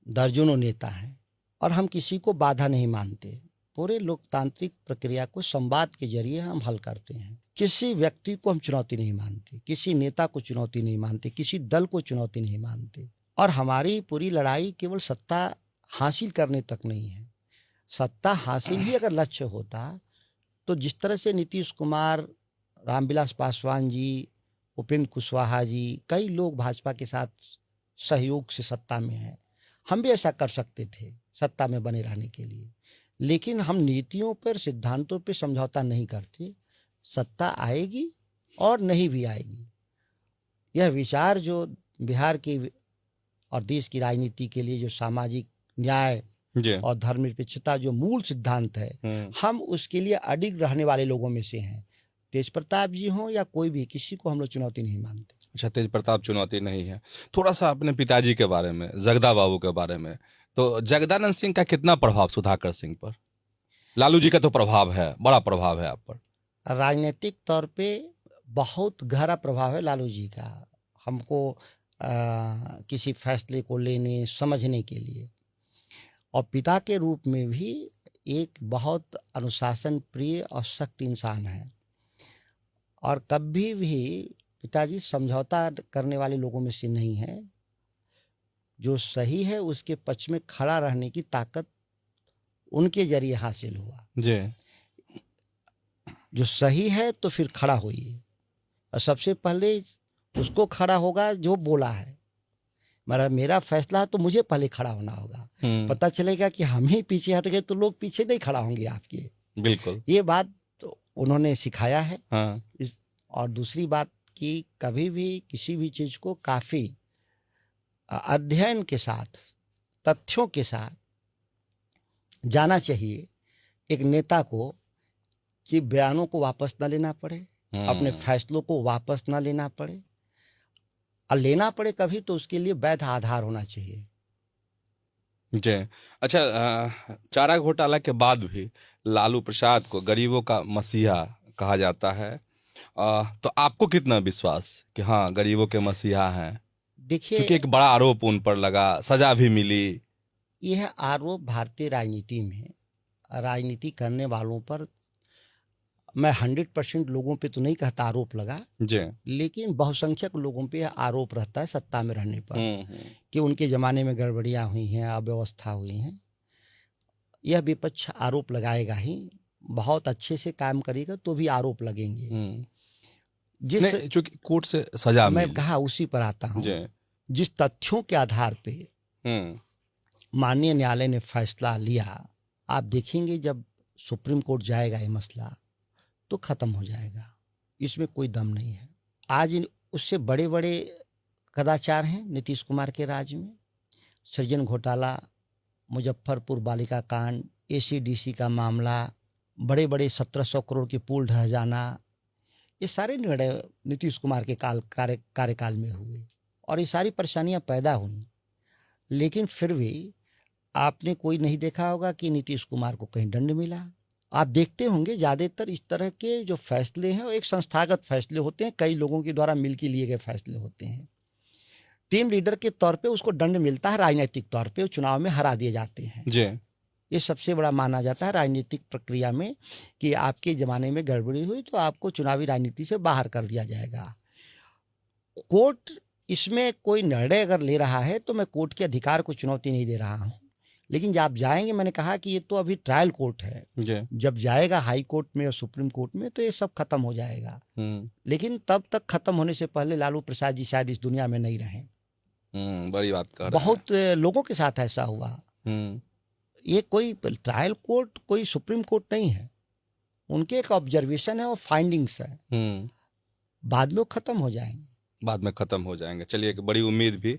दर्जनों नेता हैं, और हम किसी को बाधा नहीं मानते। पूरे लोकतांत्रिक प्रक्रिया को संवाद के जरिए हम हल करते हैं। किसी व्यक्ति को हम चुनौती नहीं मानते, किसी नेता को चुनौती नहीं मानते, किसी दल को चुनौती नहीं मानते। और हमारी पूरी लड़ाई केवल सत्ता हासिल करने तक नहीं है। सत्ता हासिल ही अगर लक्ष्य होता तो जिस तरह से नीतीश कुमार, रामविलास पासवान जी, उपेंद्र कुशवाहा जी, कई लोग भाजपा के साथ सहयोग से सत्ता में हैं, हम भी ऐसा कर सकते थे सत्ता में बने रहने के लिए। लेकिन हम नीतियों पर, सिद्धांतों पर समझौता नहीं करते। सत्ता आएगी और नहीं भी आएगी, यह विचार जो बिहार की और देश की राजनीति के लिए जो सामाजिक न्याय और धर्मनिरपेक्षता जो मूल सिद्धांत है, हम उसके लिए अडिग रहने वाले लोगों में से हैं। तेज प्रताप जी हों या कोई भी, किसी को हम लोग चुनौती नहीं मानते। अच्छा, तेज प्रताप चुनौती नहीं है। थोड़ा सा अपने पिताजी के बारे में, जगदा बाबू के बारे में, तो जगदानंद सिंह का कितना प्रभाव सुधाकर सिंह पर? लालू जी का तो प्रभाव है, बड़ा प्रभाव है आप पर। राजनीतिक तौर पे बहुत गहरा प्रभाव है लालू जी का, हमको किसी फैसले को लेने समझने के लिए। और पिता के रूप में भी एक बहुत अनुशासन प्रिय और सख्त इंसान है, और कभी भी पिताजी समझौता करने वाले लोगों में से नहीं है। जो सही है उसके पक्ष में खड़ा रहने की ताकत उनके जरिए हासिल हुआ जी। जो सही है तो फिर खड़ा होइए, और सबसे पहले उसको खड़ा होगा जो बोला है। मेरा फैसला है तो मुझे पहले खड़ा होना होगा। पता चलेगा कि हम ही पीछे हट गए तो लोग पीछे नहीं खड़ा होंगे आपके। बिल्कुल, ये बात तो उन्होंने सिखाया है। हाँ। और दूसरी बात कि कभी भी किसी भी चीज को काफी अध्ययन के साथ, तथ्यों के साथ जाना चाहिए एक नेता को, कि बयानों को वापस ना लेना पड़े, अपने फैसलों को वापस ना लेना पड़े, और लेना पड़े कभी तो उसके लिए वैध आधार होना चाहिए। जी। अच्छा, चारा घोटाला के बाद भी लालू प्रसाद को गरीबों का मसीहा कहा जाता है, तो आपको कितना विश्वास कि हाँ गरीबों के मसीहा हैं? देखिए, क्योंकि एक बड़ा आरोप उन पर लगा, सजा भी मिली। यह आरोप भारतीय राजनीति में, राजनीति करने वालों पर, मैं 100% लोगों पे तो नहीं कहता आरोप लगा जी, लेकिन बहुसंख्यक लोगों पे आरोप रहता है सत्ता में रहने पर कि उनके ज़माने में गड़बड़ियाँ हुई हैं, अव्यवस्था हुई हैं। यह विपक्ष आरोप लगाएगा ही, बहुत अच्छे से काम करेगा तो भी आरोप लगेंगे। चूंकि कोर्ट से सजा मैं कहा उसी पर आता हूँ। जिस तथ्यों के आधार पे माननीय न्यायालय ने फैसला लिया, आप देखेंगे जब सुप्रीम कोर्ट जाएगा ये मसला तो खत्म हो जाएगा, इसमें कोई दम नहीं है। आज उससे बड़े बड़े कदाचार हैं नीतीश कुमार के राज में, सृजन घोटाला, मुजफ्फरपुर बालिका कांड, एसीडीसी का मामला, बड़े बड़े 1700 करोड़ के पुल ढह जाना, ये सारे निर्णय नीतीश कुमार के कार्यकाल में हुए और ये सारी परेशानियां पैदा हुई। लेकिन फिर भी आपने कोई नहीं देखा होगा कि नीतीश कुमार को कहीं दंड मिला। आप देखते होंगे ज़्यादातर इस तरह के जो फैसले हैं वो एक संस्थागत फैसले होते हैं, कई लोगों के द्वारा मिलकर लिए गए फैसले होते हैं। टीम लीडर के तौर पे उसको दंड मिलता है, राजनीतिक तौर पे चुनाव में हरा दिए जाते हैं जी। ये सबसे बड़ा माना जाता है राजनीतिक प्रक्रिया में कि आपके ज़माने में गड़बड़ी हुई तो आपको चुनावी राजनीति से बाहर कर दिया जाएगा। कोर्ट इसमें कोई निर्णय अगर ले रहा है तो मैं कोर्ट के अधिकार को चुनौती नहीं दे रहा हूँ, लेकिन जब आप जाएंगे, मैंने कहा कि ये तो अभी ट्रायल कोर्ट है, जब जाएगा हाई कोर्ट में और सुप्रीम कोर्ट में तो ये सब खत्म हो जाएगा। लेकिन तब तक खत्म होने से पहले लालू प्रसाद जी शायद इस दुनिया में नहीं रहे। बड़ी बात कर रहे हैं। बहुत लोगों के साथ ऐसा हुआ। ये कोई ट्रायल कोर्ट कोई सुप्रीम कोर्ट नहीं है, उनके एक ऑब्जर्वेशन है और फाइंडिंग्स है, बाद में वो खत्म हो जाएंगे। बाद में खत्म हो जाएंगे। चलिए, एक बड़ी उम्मीद भी।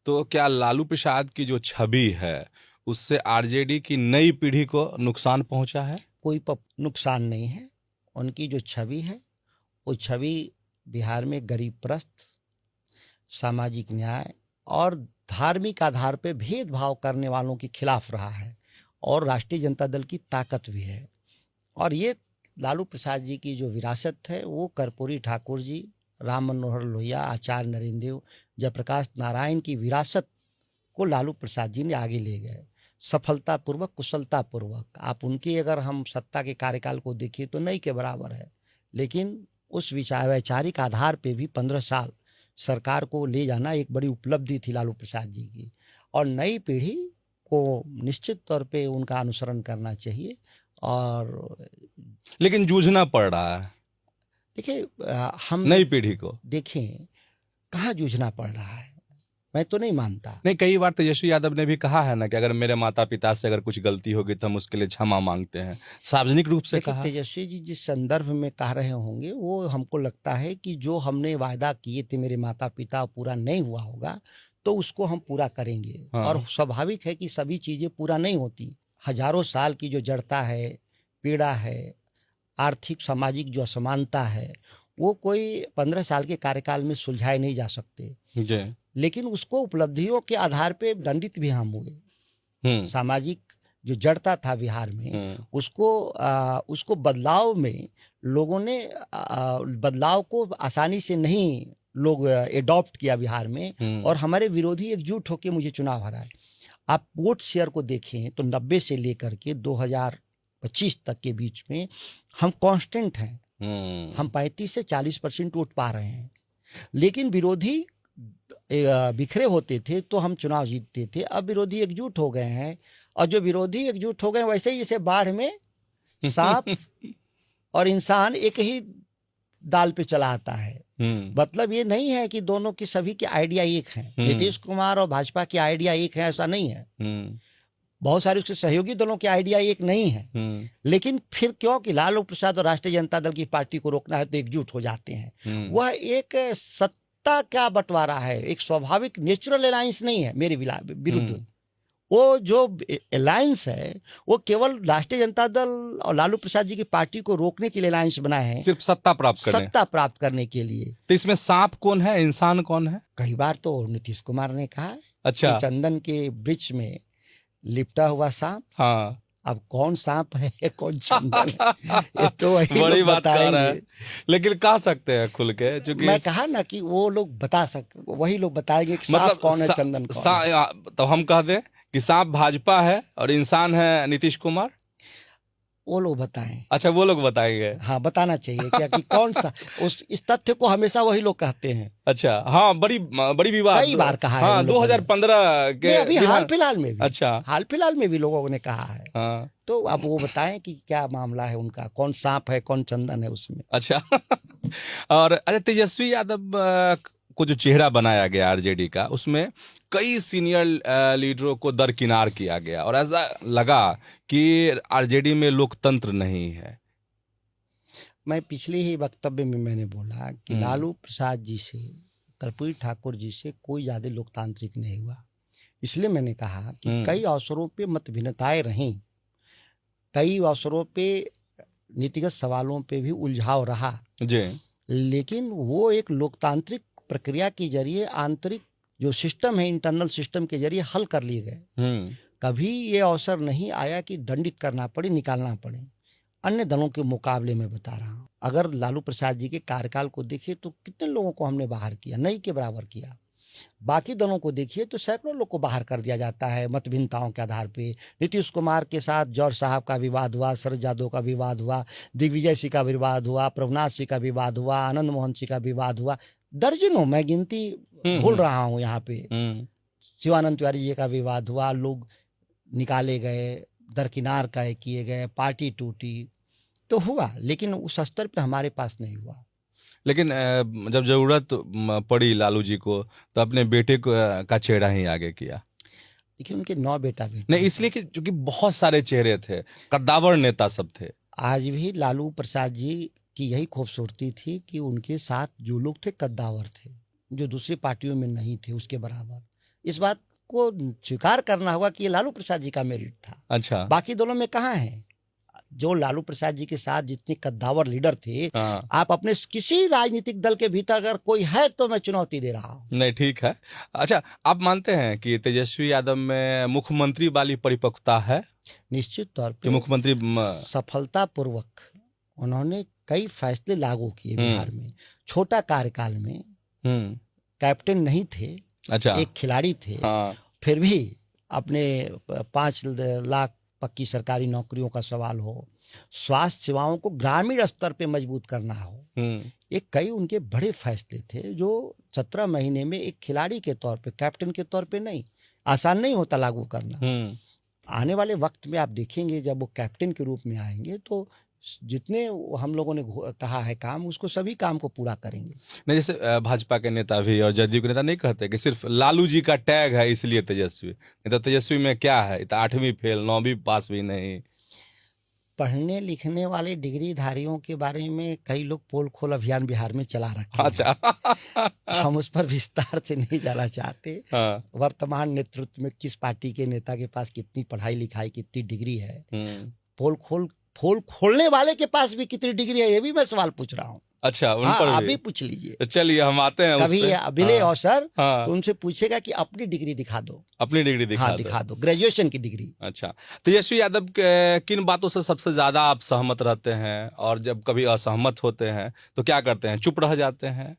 तो क्या लालू प्रसाद की जो छवि है उससे आरजेडी की नई पीढ़ी को नुकसान पहुंचा है? कोई नुकसान नहीं है। उनकी जो छवि है वो छवि बिहार में गरीब प्रस्त, सामाजिक न्याय और धार्मिक आधार पे भेदभाव करने वालों के खिलाफ रहा है और राष्ट्रीय जनता दल की ताकत भी है। और ये लालू प्रसाद जी की जो विरासत है वो कर्पूरी ठाकुर जी, राम मनोहर लोहिया, आचार्य नरेंद्र देव, जयप्रकाश नारायण की विरासत को लालू प्रसाद जी ने आगे ले गए सफलतापूर्वक, कुशलतापूर्वक। आप उनकी अगर हम सत्ता के कार्यकाल को देखें तो नहीं के बराबर है, लेकिन उस वैचारिक आधार पे भी 15 साल सरकार को ले जाना एक बड़ी उपलब्धि थी लालू प्रसाद जी की। और नई पीढ़ी को निश्चित तौर पे उनका अनुसरण करना चाहिए। और लेकिन जूझना पड़ रहा है। देखिए, हम नई पीढ़ी को देखें कहाँ जूझना पड़ रहा है, मैं तो नहीं मानता। नहीं, कई बार तेजस्वी यादव ने भी कहा है ना कि अगर मेरे माता पिता से अगर कुछ गलती होगी तो हम उसके लिए क्षमा मांगते हैं, सार्वजनिक रूप से कहा। तेजस्वी जी जिस संदर्भ में कह रहे होंगे वो हमको लगता है कि जो हमने वायदा किए थे मेरे माता पिता पूरा नहीं हुआ होगा तो उसको हम पूरा करेंगे। हाँ। और स्वाभाविक है कि सभी चीज़ें पूरा नहीं होती। हजारों साल की जो जड़ता है, पीड़ा है, आर्थिक सामाजिक जो असमानता है, वो कोई 15 साल के कार्यकाल में सुलझाए नहीं जा सकते। लेकिन उसको उपलब्धियों के आधार पे दंडित भी हम हुए। सामाजिक जो जड़ता था बिहार में उसको बदलाव में लोगों ने बदलाव को आसानी से नहीं लोग एडॉप्ट किया बिहार में, और हमारे विरोधी एकजुट होकर मुझे चुनाव हराए। आप वोट शेयर को देखें तो 90 से लेकर के 2025 तक के बीच में हम कांस्टेंट हैं। हम 35 से 40% वोट पा रहे हैं, लेकिन विरोधी बिखरे होते थे तो हम चुनाव जीतते थे। अब विरोधी एकजुट हो गए हैं, और जो विरोधी एकजुट हो गए वैसे ही जैसे बाढ़ में सांप और इंसान एक ही दाल पे चला आता है। मतलब ये नहीं है कि दोनों की सभी के आइडिया एक हैं। नीतीश कुमार और भाजपा के आइडिया एक है, ऐसा नहीं है। बहुत सारे उसके सहयोगी दलों के आइडिया एक नहीं है। लेकिन फिर क्यों कि लालू प्रसाद और राष्ट्रीय जनता दल की पार्टी को रोकना है तो एकजुट हो जाते हैं। वह एक सत्ता का बंटवारा है, एक स्वाभाविक नेचुरल अलायंस नहीं है मेरे विरुद्ध। वो जो अलायंस है वो केवल राष्ट्रीय जनता दल और लालू प्रसाद जी की पार्टी को रोकने के लिए अलायंस बनाए हैं, सिर्फ सत्ता प्राप्त करने के लिए। तो इसमें सांप कौन है, इंसान कौन है? कई बार तो नीतीश कुमार ने कहा है, अच्छा, चंदन के वृक्ष में लिपटा हुआ सांप। हाँ, अब कौन सांप है कौन चंदन है ये तो बड़ी बात कर रहा है, लेकिन कह सकते हैं खुल के, क्योंकि मैं कहा ना कि वो लोग बता वही लोग बताएंगे कि मतलब सांप कौन है, चंदन कौन है। तो हम कह दें कि सांप भाजपा है और इंसान है नीतीश कुमार, वो लोग बताएं। अच्छा, वो लोग बताएंगे। हाँ, बताना चाहिए क्या कि कौन सा इस तथ्य को हमेशा वही लोग कहते हैं। अच्छा, हाँ, बड़ी विवाद कई बार कहा है। हाँ, 2015 के अभी हाल फिलहाल में भी। अच्छा, हाल फिलहाल में भी लोगों ने कहा है। हाँ, तो अब वो बताएं कि क्या मामला है उनका, कौन सांप है कौन चंदन है उसमें। अच्छा और अरे तेजस्वी यादव को जो चेहरा बनाया गया आरजेडी का, उसमें कई सीनियर लीडरों को दरकिनार किया गया और ऐसा लगा कि आरजेडी में लोकतंत्र नहीं है। मैं पिछले ही वक्तव्य में मैंने बोला कि लालू प्रसाद जी से, कर्पूरी ठाकुर जी से कोई ज़्यादा लोकतांत्रिक नहीं हुआ। इसलिए मैंने कहा कि कई अवसरों पे मतभिन्नताएं रहीं, कई अवसरों पे नीतिगत सवालों पे भी उलझाव रहा जी, लेकिन वो एक लोकतांत्रिक प्रक्रिया के जरिए आंतरिक जो सिस्टम है, इंटरनल सिस्टम के जरिए हल कर लिए गए। कभी ये अवसर नहीं आया कि दंडित करना पड़े, निकालना पड़े। अन्य दलों के मुकाबले में बता रहा हूँ, अगर लालू प्रसाद जी के कार्यकाल को देखिए तो कितने लोगों को हमने बाहर किया, नहीं के बराबर किया। बाकी दलों को देखिए तो सैकड़ों लोग को बाहर कर दिया जाता है मतभिन्नताओं के आधार पे। नीतीश कुमार के साथ जॉर्ज साहब का विवाद हुआ, शरद यादव का विवाद हुआ, दिग्विजय सिंह का विवाद हुआ, प्रभुनाथ सिंह का विवाद हुआ, आनंद मोहन सिंह का विवाद हुआ, दर्जनों, मैं गिनती भूल रहा हूँ यहाँ पे। शिवानंद तिवारी जी का विवाद हुआ, लोग निकाले गए, दरकिनार किए गए, पार्टी टूटी, तो हुआ, लेकिन उस स्तर पे हमारे पास नहीं हुआ। लेकिन जब जरूरत पड़ी लालू जी को तो अपने बेटे का चेहरा ही आगे किया। देखिए उनके 9 बेटे नहीं, इसलिए कि क्योंकि बहुत सारे चेहरे थे, कद्दावर नेता सब थे। आज भी लालू प्रसाद जी की यही खूबसूरती थी कि उनके साथ जो लोग थे कद्दावर थे, जो दूसरी पार्टियों में नहीं थे उसके बराबर। इस बात को स्वीकार करना होगा कि ये लालू प्रसाद जी का मेरिट था। अच्छा, बाकी दलों में कहाँ है? जो लालू प्रसाद जी के साथ जितने कद्दावर लीडर थे, आप अपने किसी राजनीतिक दल के भीतर अगर कोई है तो मैं चुनौती दे रहा हूँ। नहीं, ठीक है। अच्छा, आप मानते हैं कि तेजस्वी यादव में मुख्यमंत्री वाली परिपक्वता है? निश्चित तौर पे मुख्यमंत्री सफलतापूर्वक उन्होंने कई फैसले लागू किए बिहार में। छोटा कार्यकाल में कैप्टन नहीं थे, अच्छा, एक खिलाड़ी थे, फिर भी अपने 5 लाख पक्की सरकारी नौकरियों का सवाल हो, स्वास्थ्य सेवाओं को ग्रामीण स्तर पे मजबूत करना हो, एक कई उनके बड़े फैसले थे जो 17 महीने में एक खिलाड़ी के तौर पे, कैप्टन के तौर पे नहीं, आसान नहीं होता लागू करना। आने वाले वक्त में आप देखेंगे जब वो कैप्टन के रूप में आएंगे तो जितने हम लोगों ने कहा है काम, उसको सभी काम को पूरा करेंगे। नहीं, जैसे भाजपा के नेता भी और जदयू के नेता नहीं कहते कि सिर्फ लालू जी का टैग है इसलिए तेजस्वी, नहीं तो तेजस्वी में क्या है, 8वीं फेल, 9वीं पास भी नहीं। पढ़ने लिखने वाले डिग्रीधारियों के बारे में कई लोग पोल खोल अभियान बिहार में चला रखे हैं। अच्छा हम उस पर विस्तार से नहीं जाना चाहते। वर्तमान नेतृत्व में किस पार्टी के नेता के पास कितनी पढ़ाई लिखाई, कितनी डिग्री है, पोल खोलने वाले के पास भी कितनी डिग्री है, ये भी मैं सवाल पूछ रहा हूँ। अच्छा, उन पर आप भी पूछ लीजिए। चलिए हम आते हैं कभी अभिले अवसर तो उनसे पूछेगा कि अपनी डिग्री दिखा दो, अपनी डिग्री दिखा दो, ग्रेजुएशन की डिग्री। अच्छा, तेजस्वी यादव के किन बातों से सबसे ज्यादा आप सहमत रहते हैं, और जब कभी असहमत होते हैं तो क्या करते हैं, चुप रह जाते हैं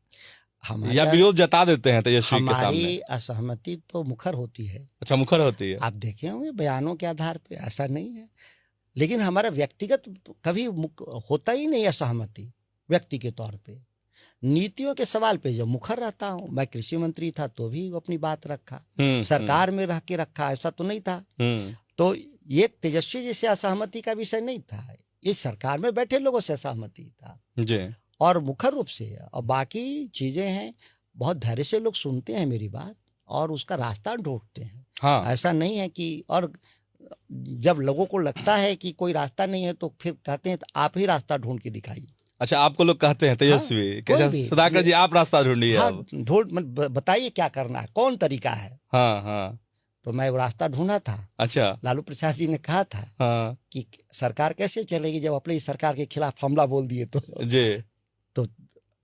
या विरोध जता देते हैं तेजस्वी के सामने? हमारी असहमति तो मुखर होती है। अच्छा, मुखर होती है। आप देखे होंगे बयानों के आधार पे, ऐसा नहीं है। लेकिन हमारा व्यक्तिगत कभी होता ही नहीं असहमति व्यक्ति के तौर पे। नीतियों के सवाल पे जो मुखर रहता हूँ, मैं कृषि मंत्री था तो भी अपनी बात रखा, सरकार में रह के रखा, ऐसा तो नहीं था। तो ये तेजस्वी जैसे असहमति का विषय नहीं था, ये सरकार में बैठे लोगों से असहमति था जी, और मुखर रूप से। और बाकी चीजें हैं, बहुत धैर्य से लोग सुनते हैं मेरी बात और उसका रास्ता ढूंढते हैं। ऐसा नहीं है कि, और जब लोगों को लगता है कि कोई रास्ता नहीं है तो फिर कहते हैं तो आप ही रास्ता ढूंढ के दिखाइए। अच्छा, आपको लोग कहते हैं तेजस्वी, सुधाकर जी आप रास्ता ढूंढिए, ढूंढ बताइए क्या करना है, कौन तरीका है। तो मैं वो रास्ता ढूंढा था। अच्छा, लालू प्रसाद जी ने कहा था कि सरकार कैसे चलेगी जब अपनी सरकार के खिलाफ हमला बोल दिए तो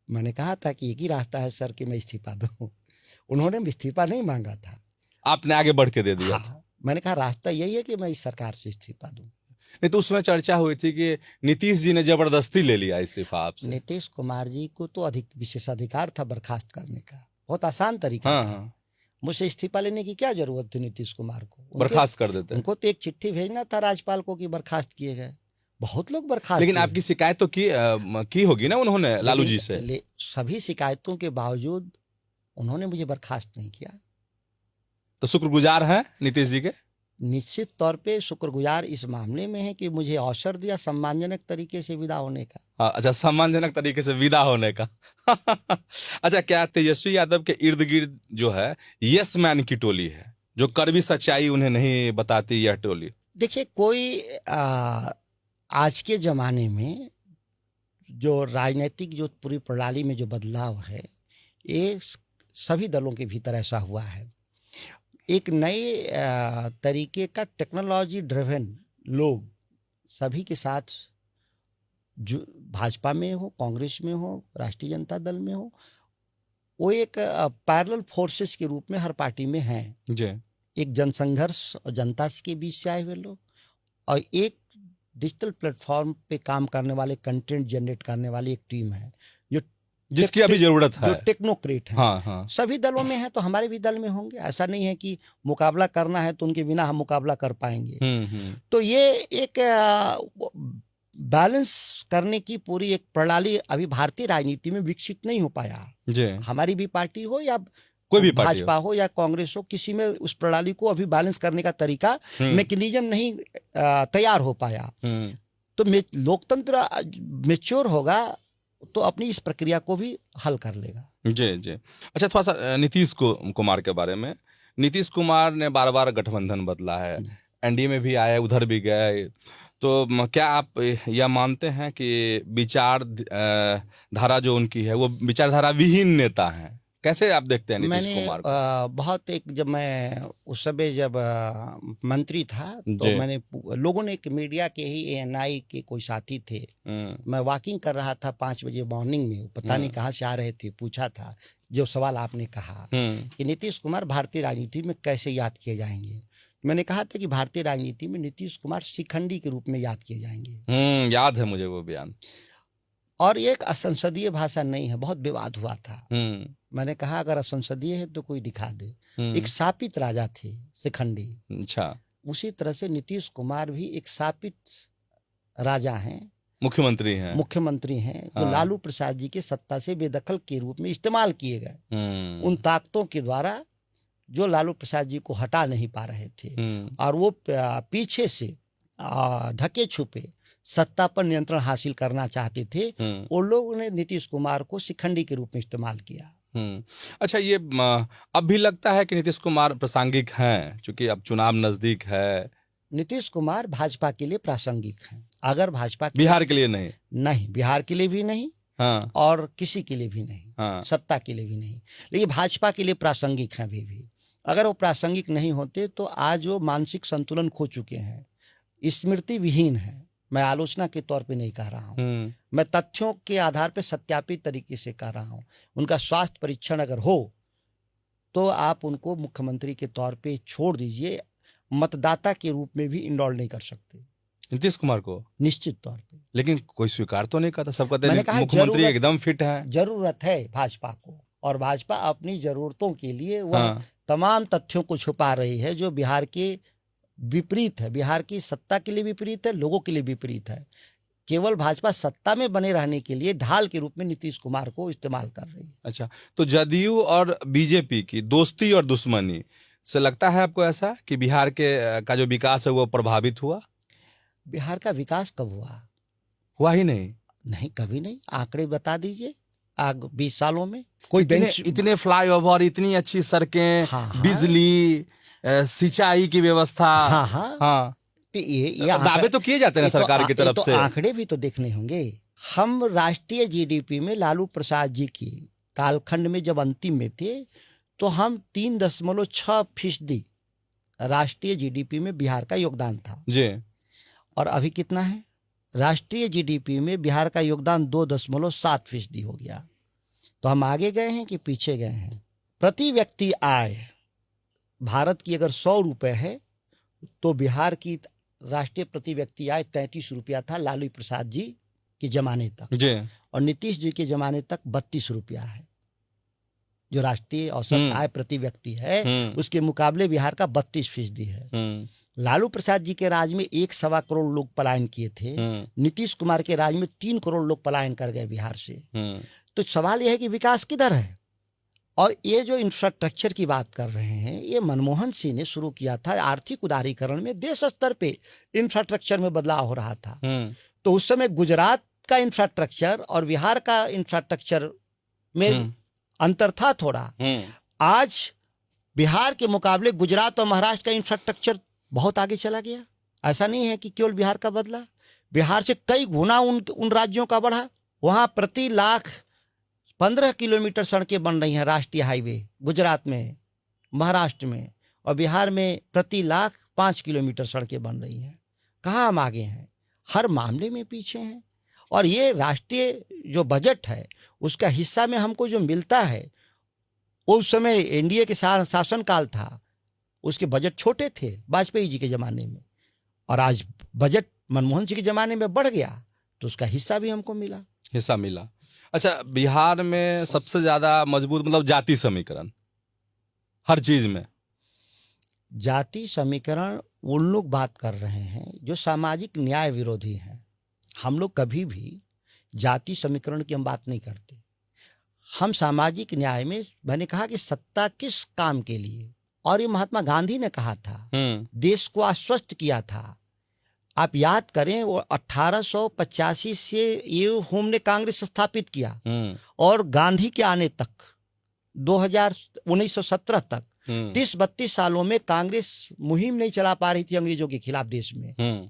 मैंने कहा था कि एक ही रास्ता है सर कि मैं इस्तीफा दूं। उन्होंने इस्तीफा नहीं मांगा था, आपने आगे बढ़ के दे दिया। मैंने कहा रास्ता यही है कि मैं इस सरकार से इस्तीफा दूं। नहीं तो उसमें चर्चा हुई थी कि नीतीश जी ने जबरदस्ती ले लिया इस्तीफा आपसे। नीतीश कुमार जी को तो अधिक विशेषाधिकार था बर्खास्त करने का, बहुत आसान तरीका था। मुझसे इस्तीफा लेने की क्या जरूरत थी नीतीश कुमार को, बर्खास्त कर देते। उनको तो एक चिट्ठी भेजना था राज्यपाल को कि बर्खास्त किए गए। बहुत लोग बर्खास्त, लेकिन आपकी शिकायत तो की होगी ना उन्होंने लालू जी से। सभी शिकायतों के बावजूद उन्होंने मुझे बर्खास्त नहीं किया। तो शुक्रगुजार हैं नीतीश जी के? निश्चित तौर पे शुक्रगुजार इस मामले में है कि मुझे अवसर दिया सम्मानजनक तरीके से विदा होने का। हाँ, अच्छा, सम्मानजनक तरीके से विदा होने का। अच्छा, क्या तेजस्वी यादव के इर्द गिर्द जो है यस मैन की टोली है, जो कड़वी सच्चाई उन्हें नहीं बताती यह टोली? देखिए, कोई आज के ज़माने में जो राजनीतिक जो पूरी प्रणाली में जो बदलाव है, ये सभी दलों के भीतर ऐसा हुआ है। एक नए तरीके का टेक्नोलॉजी ड्रिवन लोग सभी के साथ, जो भाजपा में हो, कांग्रेस में हो, राष्ट्रीय जनता दल में हो, वो एक पैरेलल फोर्सेस के रूप में हर पार्टी में हैं। जी। एक जनसंघर्ष और जनता के बीच से आए हुए लोग, और एक डिजिटल प्लेटफॉर्म पे काम करने वाले, कंटेंट जनरेट करने वाली एक टीम है जो जिसकी अभी जरूरत है, जो टेक्नोक्रेट है। हाँ, हाँ। सभी दलों में है, तो हमारे भी दल में होंगे। ऐसा नहीं है कि मुकाबला करना है तो उनके बिना हम मुकाबला कर पाएंगे। तो ये एक बैलेंस करने की पूरी एक प्रणाली अभी भारतीय राजनीति में विकसित नहीं हो पाया। जी। हमारी भी पार्टी हो या कोई भी भाजपा हो या कांग्रेस हो, किसी में उस प्रणाली को अभी बैलेंस करने का तरीका, मैकेनिज्म नहीं तैयार हो पाया। तो लोकतंत्र मैच्योर होगा तो अपनी इस प्रक्रिया को भी हल कर लेगा। जी, जी। अच्छा, थोड़ा सा नीतीश कुमार के बारे में। नीतीश कुमार ने बार बार गठबंधन बदला है, एनडीए में भी आए, उधर भी गए। तो क्या आप यह मानते हैं कि विचार धारा जो उनकी है वो विचारधारा विहीन नेता है? कैसे आप देखते हैं नीतीश कुमार को? बहुत जब मैं उस समय जब मंत्री था तो मैंने, लोगों ने, एक मीडिया के ही एएनआई के कोई साथी थे, मैं वॉकिंग कर रहा था 5 बजे मॉर्निंग में, पता नहीं कहाँ से आ रहे थे, पूछा था जो सवाल आपने कहा कि नीतीश कुमार भारतीय राजनीति में कैसे याद किए जाएंगे। मैंने कहा था कि भारतीय राजनीति में नीतीश कुमार शिखंडी के रूप में याद किए जाएंगे। याद है मुझे वो बयान। और ये एक असंसदीय भाषा नहीं है, बहुत विवाद हुआ था। मैंने कहा अगर असंसदीय है तो कोई दिखा दे। एक शापित राजा थे शिखंडी। अच्छा। उसी तरह से नीतीश कुमार भी एक शापित राजा हैं, मुख्यमंत्री हैं जो लालू प्रसाद जी के सत्ता से बेदखल के रूप में इस्तेमाल किए गए उन ताकतों के द्वारा जो लालू प्रसाद जी को हटा नहीं पा रहे थे, और वो पीछे से ढके छुपे सत्ता पर नियंत्रण हासिल करना चाहते थे। वो लोगों ने नीतीश कुमार को शिखंडी के रूप में इस्तेमाल किया। अच्छा, ये अब भी लगता है कि नीतीश कुमार प्रासंगिक हैं, क्योंकि अब चुनाव नजदीक है? नीतीश कुमार भाजपा के लिए प्रासंगिक हैं। अगर भाजपा बिहार के लिए नहीं, बिहार के लिए भी नहीं, हाँ, और किसी के लिए भी नहीं, हाँ, सत्ता के लिए भी नहीं, लेकिन भाजपा के लिए प्रासंगिक हैं अभी भी। अगर वो प्रासंगिक नहीं होते तो आज वो मानसिक संतुलन खो चुके हैं, स्मृति विहीन है। मैं आलोचना के तौर पे नहीं कह रहा हूँ, मैं तथ्यों के आधार पे सत्यापित तरीके से कह रहा हूँ। उनका स्वास्थ्य परीक्षण अगर हो तो आप उनको मुख्यमंत्री के तौर पे छोड़ दीजिए, मतदाता के रूप में भी इनरोल नहीं कर सकते नीतीश कुमार को, निश्चित तौर पे। लेकिन कोई स्वीकार तो नहीं करता, सब कहते हैं मुख्यमंत्री एकदम फिट है। जरूरत है भाजपा को, और भाजपा अपनी जरूरतों के लिए वह तमाम तथ्यों को छुपा रही है जो बिहार के विपरीत है, बिहार की सत्ता के लिए विपरीत है, लोगों के लिए विपरीत है। केवल भाजपा सत्ता में बने रहने के लिए ढाल के रूप में नीतीश कुमार को इस्तेमाल कर रही है। अच्छा, तो जदयू और बीजेपी की दोस्ती और दुश्मनी से लगता है आपको ऐसा कि बिहार का जो विकास है वो प्रभावित हुआ? बिहार का विकास कब हुआ ही नहीं, कभी नहीं। आंकड़े बता दीजिए, 20 सालों में कोई इतने फ्लाईओवर, इतनी अच्छी सड़कें, बिजली, सिंचाई की व्यवस्था, हाँ, ये दावे तो किए जाते हैं सरकार की तरफ से। आंकड़े भी तो देखने होंगे। हम राष्ट्रीय जीडीपी में लालू प्रसाद जी की कालखंड में जब अंतिम में थे तो हम 3.6% राष्ट्रीय जीडीपी में बिहार का योगदान था जी। और अभी कितना है? राष्ट्रीय जीडीपी में बिहार का योगदान 2.7% हो गया। तो हम आगे गए हैं कि पीछे गए हैं? प्रति व्यक्ति आय भारत की अगर 100 रुपए है तो बिहार की राष्ट्रीय प्रति व्यक्ति आय 33 रुपया था लालू प्रसाद जी के जमाने तक जी। और नीतीश जी के जमाने तक 32 रुपया है जो राष्ट्रीय औसत आय प्रति व्यक्ति है। उसके मुकाबले बिहार का 32% है। लालू प्रसाद जी के राज में 1.25 करोड़ लोग पलायन किए थे। नीतीश कुमार के राज में 3 करोड़ लोग पलायन कर गए बिहार से। तो सवाल यह है कि विकास किधर है? और ये जो इंफ्रास्ट्रक्चर की बात कर रहे हैं, ये मनमोहन सिंह ने शुरू किया था। आर्थिक उदारीकरण में देश स्तर पे इंफ्रास्ट्रक्चर में बदलाव हो रहा था। तो उस समय गुजरात का इंफ्रास्ट्रक्चर और बिहार का इंफ्रास्ट्रक्चर में अंतर था थोड़ा। आज बिहार के मुकाबले गुजरात और महाराष्ट्र का इंफ्रास्ट्रक्चर बहुत आगे चला गया। ऐसा नहीं है कि केवल बिहार का बदला, बिहार से कई गुना उन राज्यों का बढ़ा। वहां प्रति लाख 15 किलोमीटर सड़कें बन रही हैं, राष्ट्रीय हाईवे गुजरात में, महाराष्ट्र में, और बिहार में प्रति लाख 5 किलोमीटर सड़कें बन रही हैं। कहाँ हम आगे हैं? हर मामले में पीछे हैं। और ये राष्ट्रीय जो बजट है उसका हिस्सा में हमको जो मिलता है, वो उस समय एनडीए के शासनकाल था, उसके बजट छोटे थे वाजपेयी जी के ज़माने में, और आज बजट मनमोहन सिंह के ज़माने में बढ़ गया, तो उसका हिस्सा भी हमको मिला। अच्छा, बिहार में सबसे ज्यादा मजबूत मतलब जाति समीकरण हर चीज में। जाति समीकरण उन लोग बात कर रहे हैं जो सामाजिक न्याय विरोधी हैं। हम लोग कभी भी जाति समीकरण की हम बात नहीं करते। हम सामाजिक न्याय में, मैंने कहा कि सत्ता किस काम के लिए, और ये महात्मा गांधी ने कहा था, देश को आश्वस्त किया था। आप याद करें, वो 1885 से ये हमने कांग्रेस स्थापित किया, और गांधी के आने तक 1917 तक 30-32 सालों में कांग्रेस मुहिम नहीं चला पा रही थी अंग्रेजों के खिलाफ देश में।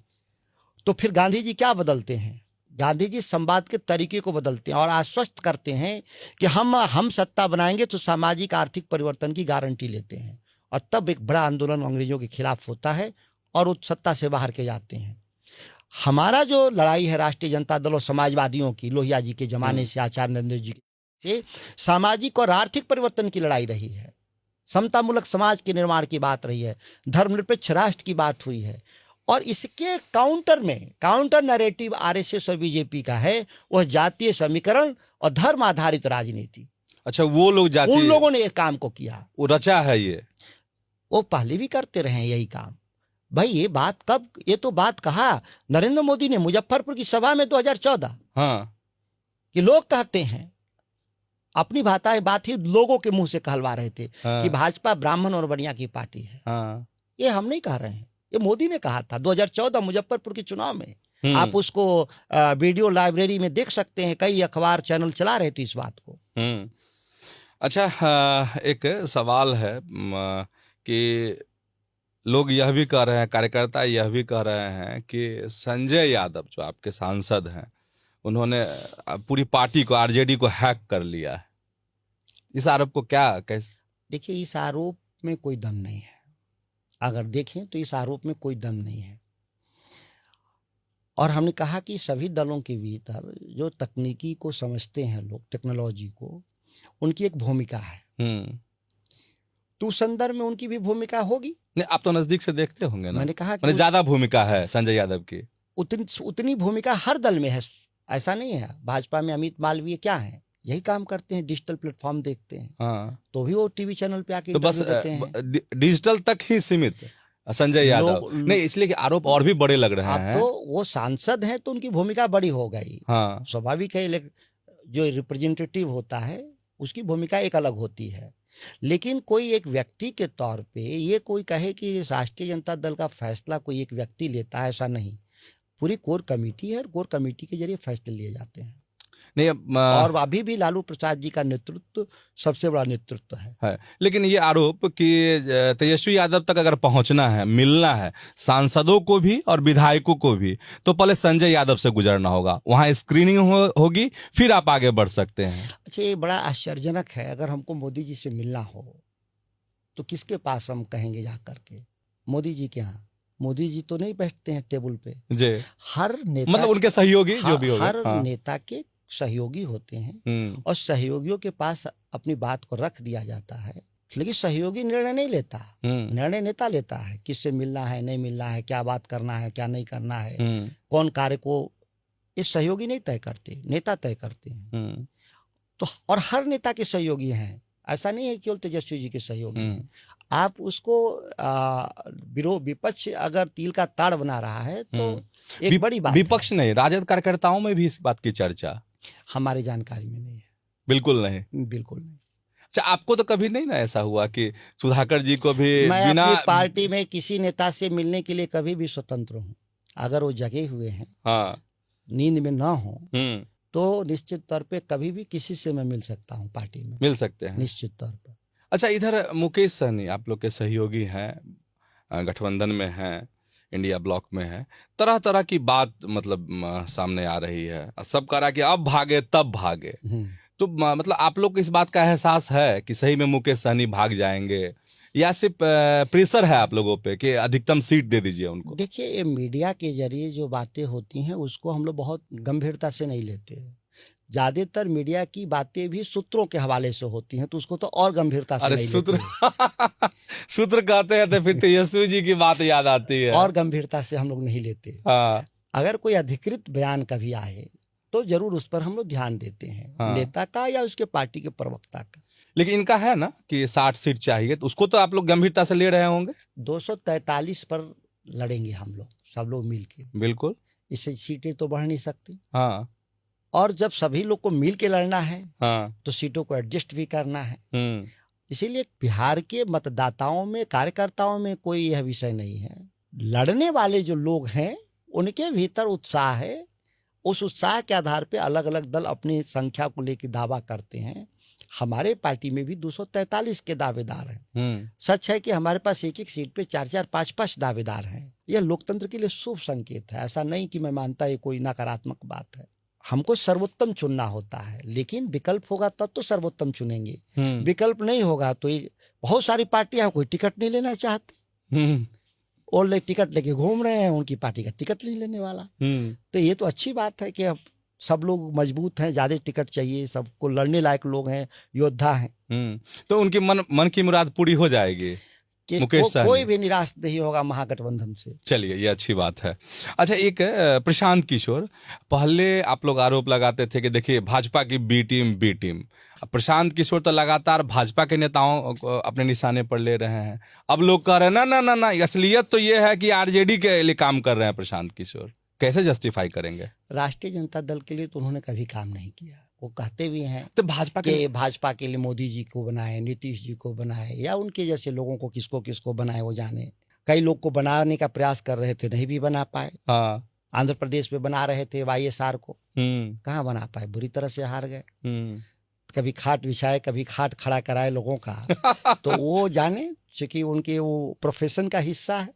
तो फिर गांधी जी क्या बदलते हैं? गांधी जी संवाद के तरीके को बदलते हैं और आश्वस्त करते हैं कि हम सत्ता बनाएंगे तो सामाजिक आर्थिक परिवर्तन की गारंटी लेते हैं। और तब एक बड़ा आंदोलन अंग्रेजों के खिलाफ होता है और वो सत्ता से बाहर के जाते हैं। हमारा जो लड़ाई है राष्ट्रीय जनता दल और समाजवादियों की, लोहिया जी के जमाने से आचार्य नरेंद्र जी से सामाजिक और आर्थिक परिवर्तन की लड़ाई रही है, समतामूलक समाज के निर्माण की बात रही है, धर्मनिरपेक्ष राष्ट्र की बात हुई है। और इसके काउंटर नैरेटिव आरएसएस और बीजेपी का है, वह जातीय समीकरण और धर्म आधारित राजनीति। अच्छा, वो लोग उन लोगों ने इस काम को किया, वो रचा है। ये वो पहले भी करते रहे यही काम। भाई ये तो बात कहा नरेंद्र मोदी ने मुजफ्फरपुर की सभा में 2014। कि लोग कहते हैं, अपनी बात ही लोगों के मुंह से कहलवा रहे थे कि भाजपा ब्राह्मण और बनिया की पार्टी है। ये हम नहीं कह रहे हैं, ये मोदी ने कहा था 2014 मुजफ्फरपुर के चुनाव में। आप उसको वीडियो लाइब्रेरी में देख सकते हैं, कई अखबार चैनल चला रहे थे इस बात को। अच्छा, एक सवाल है कि लोग यह भी कह रहे हैं, कार्यकर्ता यह भी कह रहे हैं कि संजय यादव जो आपके सांसद हैं, उन्होंने पूरी पार्टी को, आरजेडी को हैक कर लिया है। इस आरोप को कैसे? देखिए, इस आरोप में कोई दम नहीं है। अगर देखें तो इस आरोप में कोई दम नहीं है। और हमने कहा कि सभी दलों के भीतर जो तकनीकी को समझते हैं लोग, टेक्नोलॉजी को, उनकी एक भूमिका है। तो उस संदर्भ में उनकी भी भूमिका होगी। नहीं, आप तो नजदीक से देखते होंगे ना। मैंने कहा कि ज्यादा भूमिका है संजय यादव की। उतनी भूमिका हर दल में है, ऐसा नहीं है। भाजपा में अमित मालवीय क्या है, यही काम करते हैं, डिजिटल प्लेटफॉर्म देखते हैं। तो भी वो टीवी चैनल पे आके तो बस डिजिटल तक ही सीमित संजय यादव नहीं, इसलिए कि आरोप और भी बड़े लग रहे हैं। तो वो सांसद हैं तो उनकी भूमिका बड़ी हो गई। स्वाभाविक है, जो रिप्रेजेंटेटिव होता है उसकी भूमिका एक अलग होती है। लेकिन कोई एक व्यक्ति के तौर पे ये कोई कहे कि राष्ट्रीय जनता दल का फैसला कोई एक व्यक्ति लेता है, ऐसा नहीं। पूरी कोर कमेटी है और कोर कमेटी के जरिए फैसले लिए जाते हैं। नहीं, और अभी भी लालू प्रसाद जी का नेतृत्व सबसे बड़ा नेतृत्व है। लेकिन ये आरोप कि तेजस्वी यादव तक अगर पहुंचना है, मिलना है सांसदों को भी और विधायकों को भी, तो पहले संजय यादव से गुजरना होगा, वहां स्क्रीनिंग होगी, फिर आप आगे बढ़ सकते हैं। अच्छा, ये बड़ा आश्चर्यजनक है। अगर हमको मोदी जी से मिलना हो तो किसके पास हम कहेंगे जा करके? मोदी जी के यहाँ। मोदी जी तो नहीं बैठते हैं टेबल पे जी। हर नेता, मतलब उनके सहयोगी जो भी होगा, हर नेता के सहयोगी होते हैं और सहयोगियों के पास अपनी बात को रख दिया जाता है। लेकिन सहयोगी निर्णय नहीं लेता, निर्णय नेता लेता है। किससे मिलना है, नहीं मिलना है, क्या बात करना है, क्या नहीं करना है, कौन कार्य को, ये सहयोगी नहीं तय करते, नेता तय करते हैं। तो और हर नेता के सहयोगी हैं, ऐसा नहीं है केवल तेजस्वी जी के सहयोगी हैं। आप उसको विपक्ष अगर तिल का ताड़ बना रहा है तो एक बड़ी बात। विपक्ष नहीं, राजद कार्यकर्ताओं में भी इस बात की चर्चा हमारी जानकारी में नहीं है। बिल्कुल नहीं। बिल्कुल नहीं। अच्छा, आपको तो कभी नहीं ना ऐसा हुआ कि सुधाकर जी को भी मैं बिना अपनी पार्टी में किसी नेता से मिलने के लिए कभी भी स्वतंत्र हूँ। अगर वो जगे हुए हैं, हाँ, नींद में ना हो, हम्म, तो निश्चित तौर पे कभी भी किसी से मैं मिल सकता हूँ पार्टी में, मिल सकते हैं। निश्चित तौर पर। अच्छा, इधर मुकेश सहनी आप लोग के सहयोगी हैं, गठबंधन में हैं, इंडिया ब्लॉक में है, तरह तरह की बात मतलब सामने आ रही है, सब कह रहा है कि अब भागे तब भागे। तो मतलब आप लोग को इस बात का एहसास है कि सही में मुकेश सहनी भाग जाएंगे, या सिर्फ प्रेशर है आप लोगों पे कि अधिकतम सीट दे दीजिए उनको? देखिए, ये मीडिया के जरिए जो बातें होती हैं उसको हम लोग बहुत गंभीरता से नहीं लेते हैं। ज्यादातर मीडिया की बातें भी सूत्रों के हवाले से होती हैं, तो उसको तो और गंभीरता से अरे नहीं सूत्र लेते सूत्र कहते हैं तो फिर तेजस्वी जी की बात याद आती है। और गंभीरता से हम लोग नहीं लेते। हाँ, अगर कोई अधिकृत बयान कभी आए तो जरूर उस पर हम लोग ध्यान देते हैं, हाँ। नेता का या उसके पार्टी के प्रवक्ता का। लेकिन इनका है ना कि 60 सीट चाहिए, तो उसको तो आप लोग गंभीरता से ले रहे होंगे। 243 पर लड़ेंगे हम लोग, सब लोग मिलके। बिल्कुल। इससे सीटें तो बढ़ नहीं सकती, हाँ, और जब सभी लोग को मिल के लड़ना है हाँ, तो सीटों को एडजस्ट भी करना है। हम्म, इसीलिए बिहार के मतदाताओं में, कार्यकर्ताओं में कोई यह विषय नहीं है। लड़ने वाले जो लोग हैं उनके भीतर उत्साह है। उस उत्साह के आधार पे अलग अलग दल अपनी संख्या को लेकर दावा करते हैं। हमारे पार्टी में भी 243 के दावेदार हैं। सच है कि हमारे पास एक एक सीट पे 4-4, 5-5 दावेदार हैं। यह लोकतंत्र के लिए शुभ संकेत है। ऐसा नहीं कि मैं मानता ये कोई नकारात्मक बात है। हमको सर्वोत्तम चुनना होता है, लेकिन विकल्प होगा तब तो सर्वोत्तम चुनेंगे। विकल्प नहीं होगा तो बहुत सारी पार्टियां कोई टिकट नहीं लेना चाहती, और ले टिकट लेके घूम रहे हैं, उनकी पार्टी का टिकट नहीं लेने वाला। तो ये तो अच्छी बात है कि अब सब लोग मजबूत हैं, ज्यादा टिकट चाहिए, सबको लड़ने लायक लोग हैं, योद्धा हैं। तो उनकी मन की मुराद पूरी हो जाएगी। कोई भी निराश नहीं होगा महागठबंधन से। चलिए, ये अच्छी बात है। अच्छा, एक प्रशांत किशोर, पहले आप लोग आरोप लगाते थे कि देखिए भाजपा की बी टीम। प्रशांत किशोर तो लगातार भाजपा के नेताओं को अपने निशाने पर ले रहे हैं। अब लोग कह रहे हैं ना ना ना ना, असलियत तो ये है कि आरजेडी के लिए काम कर रहे हैं प्रशांत किशोर। कैसे जस्टिफाई करेंगे? राष्ट्रीय जनता दल के लिए तो उन्होंने कभी काम नहीं किया। वो कहते भी हैं तो भाजपा के लिए मोदी जी को बनाए, नीतीश जी को बनाए, या उनके जैसे लोगों को किसको किसको बनाए वो जाने। कई लोग को बनाने का प्रयास कर रहे थे, नहीं भी बना पाए। हाँ, आंध्र प्रदेश में बना रहे थे YSR को, कहाँ बना पाए, बुरी तरह से हार गए। कभी खाट बिछाए, कभी खाट खड़ा कराए लोगों का तो वो जाने, क्योंकि उनके वो प्रोफेशन का हिस्सा है।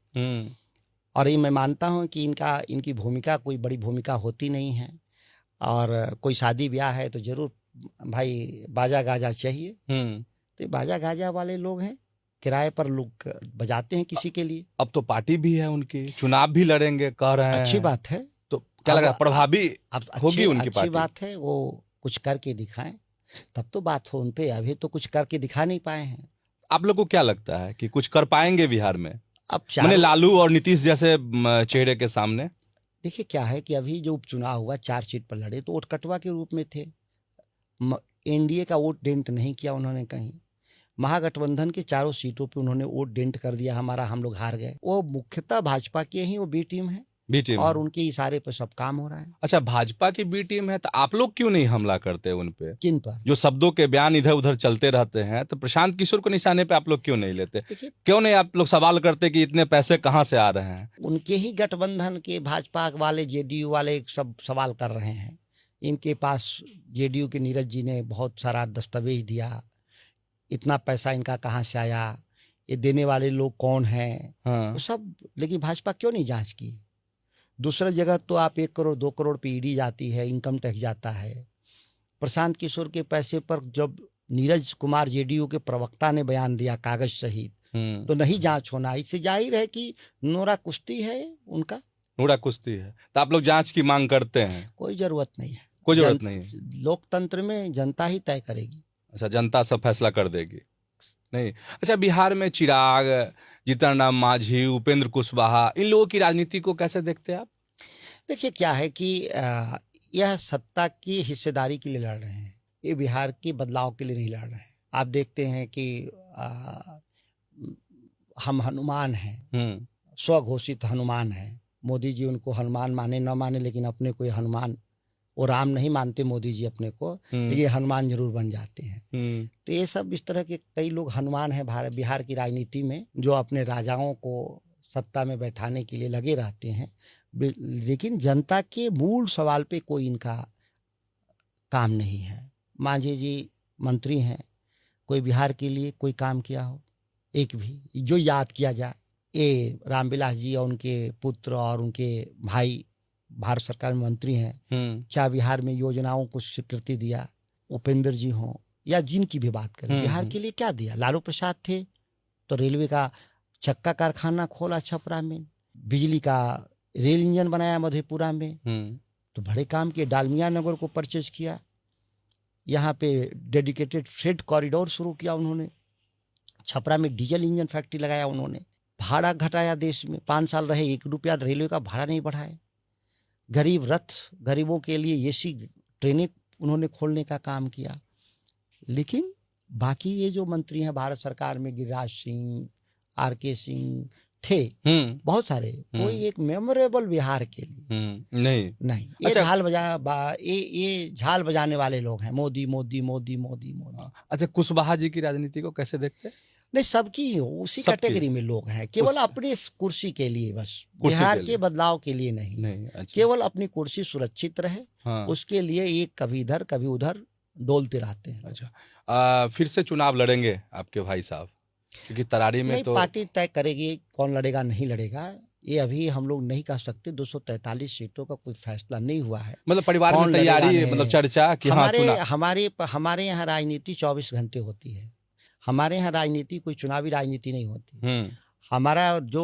और ये मैं मानता हूँ कि इनकी भूमिका कोई बड़ी भूमिका होती नहीं है। और कोई शादी ब्याह है तो जरूर भाई बाजा गाजा चाहिए। तो बाजा गाजा वाले लोग हैं, किराए पर लोग बजाते हैं किसी के लिए। अब तो पार्टी भी है उनकी, चुनाव भी लड़ेंगे कह रहे हैं। अच्छी बात है। तो क्या लग रहा है, प्रभावी होगी उनकी पार्टी? अच्छी बात है, वो कुछ करके दिखाएं तब तो बात हो उन पे। अभी तो कुछ करके दिखा नहीं पाए हैं। आप लोग को क्या लगता है कि कुछ कर पाएंगे बिहार में? अब मैंने लालू और नीतीश जैसे चेहरे के सामने। देखिए क्या है कि अभी जो उपचुनाव हुआ 4 सीट पर लड़े तो वोट कटवा के रूप में थे। एनडीए का वोट डेंट नहीं किया उन्होंने कहीं। महागठबंधन के चारों सीटों पे उन्होंने वोट डेंट कर दिया हमारा, हम लोग हार गए। वो मुख्यतः भाजपा के ही वो बी टीम है, और उनके इशारे पे सब काम हो रहा है। अच्छा, भाजपा की बी टीम है तो आप लोग क्यों नहीं हमला करते उन पे? किन पर? जो शब्दों के बयान इधर उधर चलते रहते हैं, तो प्रशांत किशोर को निशाने पे आप लोग क्यों नहीं लेते? क्यों नहीं आप लोग सवाल करते कि इतने पैसे कहाँ से आ रहे हैं? उनके ही गठबंधन के भाजपा वाले, जेडीयू वाले सब सवाल कर रहे हैं। इनके पास जेडीयू के नीरज जी ने बहुत सारा दस्तावेज दिया, इतना पैसा इनका कहाँ से आया, ये देने वाले लोग कौन हैं, वो सब। लेकिन भाजपा क्यों नहीं जांच की? दूसरा जगह तो आप 1 करोड़ 2 करोड़ पे ईडी जाती है, इनकम टैक्स जाता है। प्रशांत किशोर के पैसे पर जब नीरज कुमार जेडीयू के प्रवक्ता ने बयान दिया कागज सहित, तो नहीं जांच होना, इससे जाहिर है कि नोरा कुश्ती है उनका। नोरा कुश्ती है तो आप लोग जांच की मांग करते हैं? कोई जरूरत नहीं है। कोई जरूरत नहीं है। लोकतंत्र में जनता ही तय करेगी। अच्छा, जनता सब फैसला कर देगी? नहीं। अच्छा, बिहार में चिराग, जीतन राम मांझी, उपेंद्र कुशवाहा, इन लोगों की राजनीति को कैसे देखते हैं आप? देखिए क्या है कि यह सत्ता की हिस्सेदारी के लिए लड़ रहे हैं, ये बिहार के बदलाव के लिए नहीं लड़ रहे हैं। आप देखते हैं कि हम हनुमान हैं, स्वघोषित हनुमान हैं। मोदी जी उनको हनुमान माने न माने, लेकिन अपने को हनुमान वो राम नहीं मानते मोदी जी अपने को, ये हनुमान जरूर बन जाते हैं। तो ये सब इस तरह के कई लोग हनुमान हैं बिहार की राजनीति में, जो अपने राजाओं को सत्ता में बैठाने के लिए लगे रहते हैं, लेकिन जनता के मूल सवाल पे कोई इनका काम नहीं है। मांझी जी मंत्री हैं, कोई बिहार के लिए कोई काम किया हो एक भी जो याद किया जाए? ये रामविलास जी और उनके पुत्र और उनके भाई भारत सरकार में मंत्री हैं, क्या बिहार में योजनाओं को स्वीकृति दिया? उपेंद्र जी हों या जिनकी भी बात करें, बिहार के लिए क्या दिया? लालू प्रसाद थे तो रेलवे का चक्का कारखाना खोला छपरा में, बिजली का रेल इंजन बनाया मधेपुरा में, तो बड़े काम किए। डालमिया नगर को परचेज किया, यहाँ पे डेडिकेटेड फ्रेट कॉरिडोर शुरू किया उन्होंने, छपरा में डीजल इंजन फैक्ट्री लगाया उन्होंने, भाड़ा घटाया देश में, 5 साल रहे 1 रुपया रेलवे का भाड़ा नहीं बढ़ाए, गरीब रथ, गरीबों के लिए एसी ट्रेनें उन्होंने खोलने का काम किया। लेकिन बाकी ये जो मंत्री हैं भारत सरकार में, गिरिराज सिंह, RK सिंह थे बहुत सारे, कोई एक मेमोरेबल बिहार के लिए नहीं। ये अच्छा, ये झाल बजाने वाले लोग हैं, मोदी मोदी मोदी मोदी मोदी। अच्छा, कुशवाहा जी की राजनीति को कैसे देखते हैं? नहीं, सबकी उसी कैटेगरी में लोग हैं, केवल अपनी कुर्सी के लिए, बस बिहार के बदलाव के लिए नहीं। अच्छा। केवल अपनी कुर्सी सुरक्षित रहे, उसके लिए ये कभी इधर कभी उधर डोलते रहते हैं। अच्छा, फिर से चुनाव लड़ेंगे आपके भाई साहब? क्योंकि तरारी में नहीं, तो पार्टी तय करेगी कौन लड़ेगा नहीं लड़ेगा, ये अभी हम लोग नहीं कह सकते। 243 सीटों का कोई फैसला नहीं हुआ है। मतलब परिवार में तैयारी, मतलब चर्चा कि हमारे यहाँ राजनीति 24 घंटे होती है। हमारे यहाँ राजनीति कोई चुनावी राजनीति नहीं होती। हमारा जो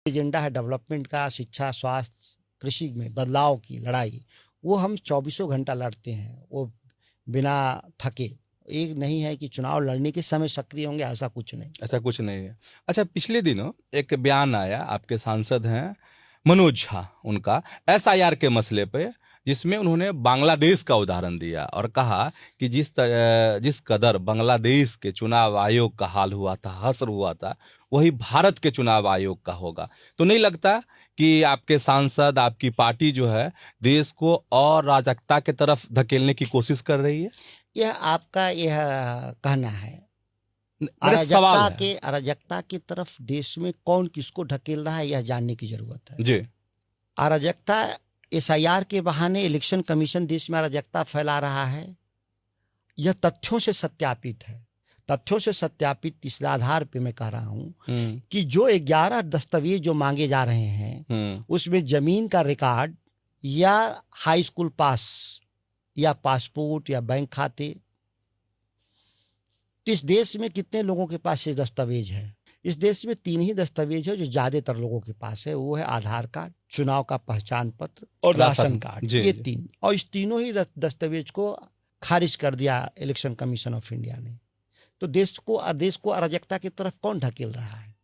एजेंडा है डेवलपमेंट का, शिक्षा, स्वास्थ्य, कृषि में बदलाव की लड़ाई, वो हम 24 घंटा लड़ते हैं, वो बिना थके। एक नहीं है कि चुनाव लड़ने के समय सक्रिय होंगे, ऐसा कुछ नहीं है। अच्छा, पिछले दिनों एक बयान आया, आपके सांसद हैं मनोज झा, उनका SIR के मसले पे, जिसमें उन्होंने बांग्लादेश का उदाहरण दिया और कहा कि जिस कदर बांग्लादेश के चुनाव आयोग का हाल हुआ था, हश्र हुआ था, वही भारत के चुनाव आयोग का होगा। तो नहीं लगता कि आपके सांसद, आपकी पार्टी जो है देश को और अराजकता की तरफ धकेलने की कोशिश कर रही है? यह आपका यह कहना है। अराजकता की तरफ देश में कौन किसको ढकेल रहा है, यह जानने की जरूरत है जी। अराजकता SIR के बहाने इलेक्शन कमीशन देश में अराजकता फैला रहा है, यह तथ्यों से सत्यापित है। तथ्यों से सत्यापित इस आधार पे मैं कह रहा हूं कि जो 11 दस्तावेज जो मांगे जा रहे हैं, उसमें जमीन का रिकॉर्ड या हाई स्कूल पास या पासपोर्ट या बैंक खाते, इस देश में कितने लोगों के पास ये दस्तावेज है? इस देश में 3 ही दस्तावेज है जो ज्यादातर लोगों के पास है, वो है आधार कार्ड, चुनाव का पहचान पत्र और राशन कार्ड। ये 3, और इस तीनों ही दस्तावेज को खारिज कर दिया इलेक्शन कमीशन ऑफ इंडिया ने। तो देश को अराजकता की तरफ कौन ढकेल रहा है?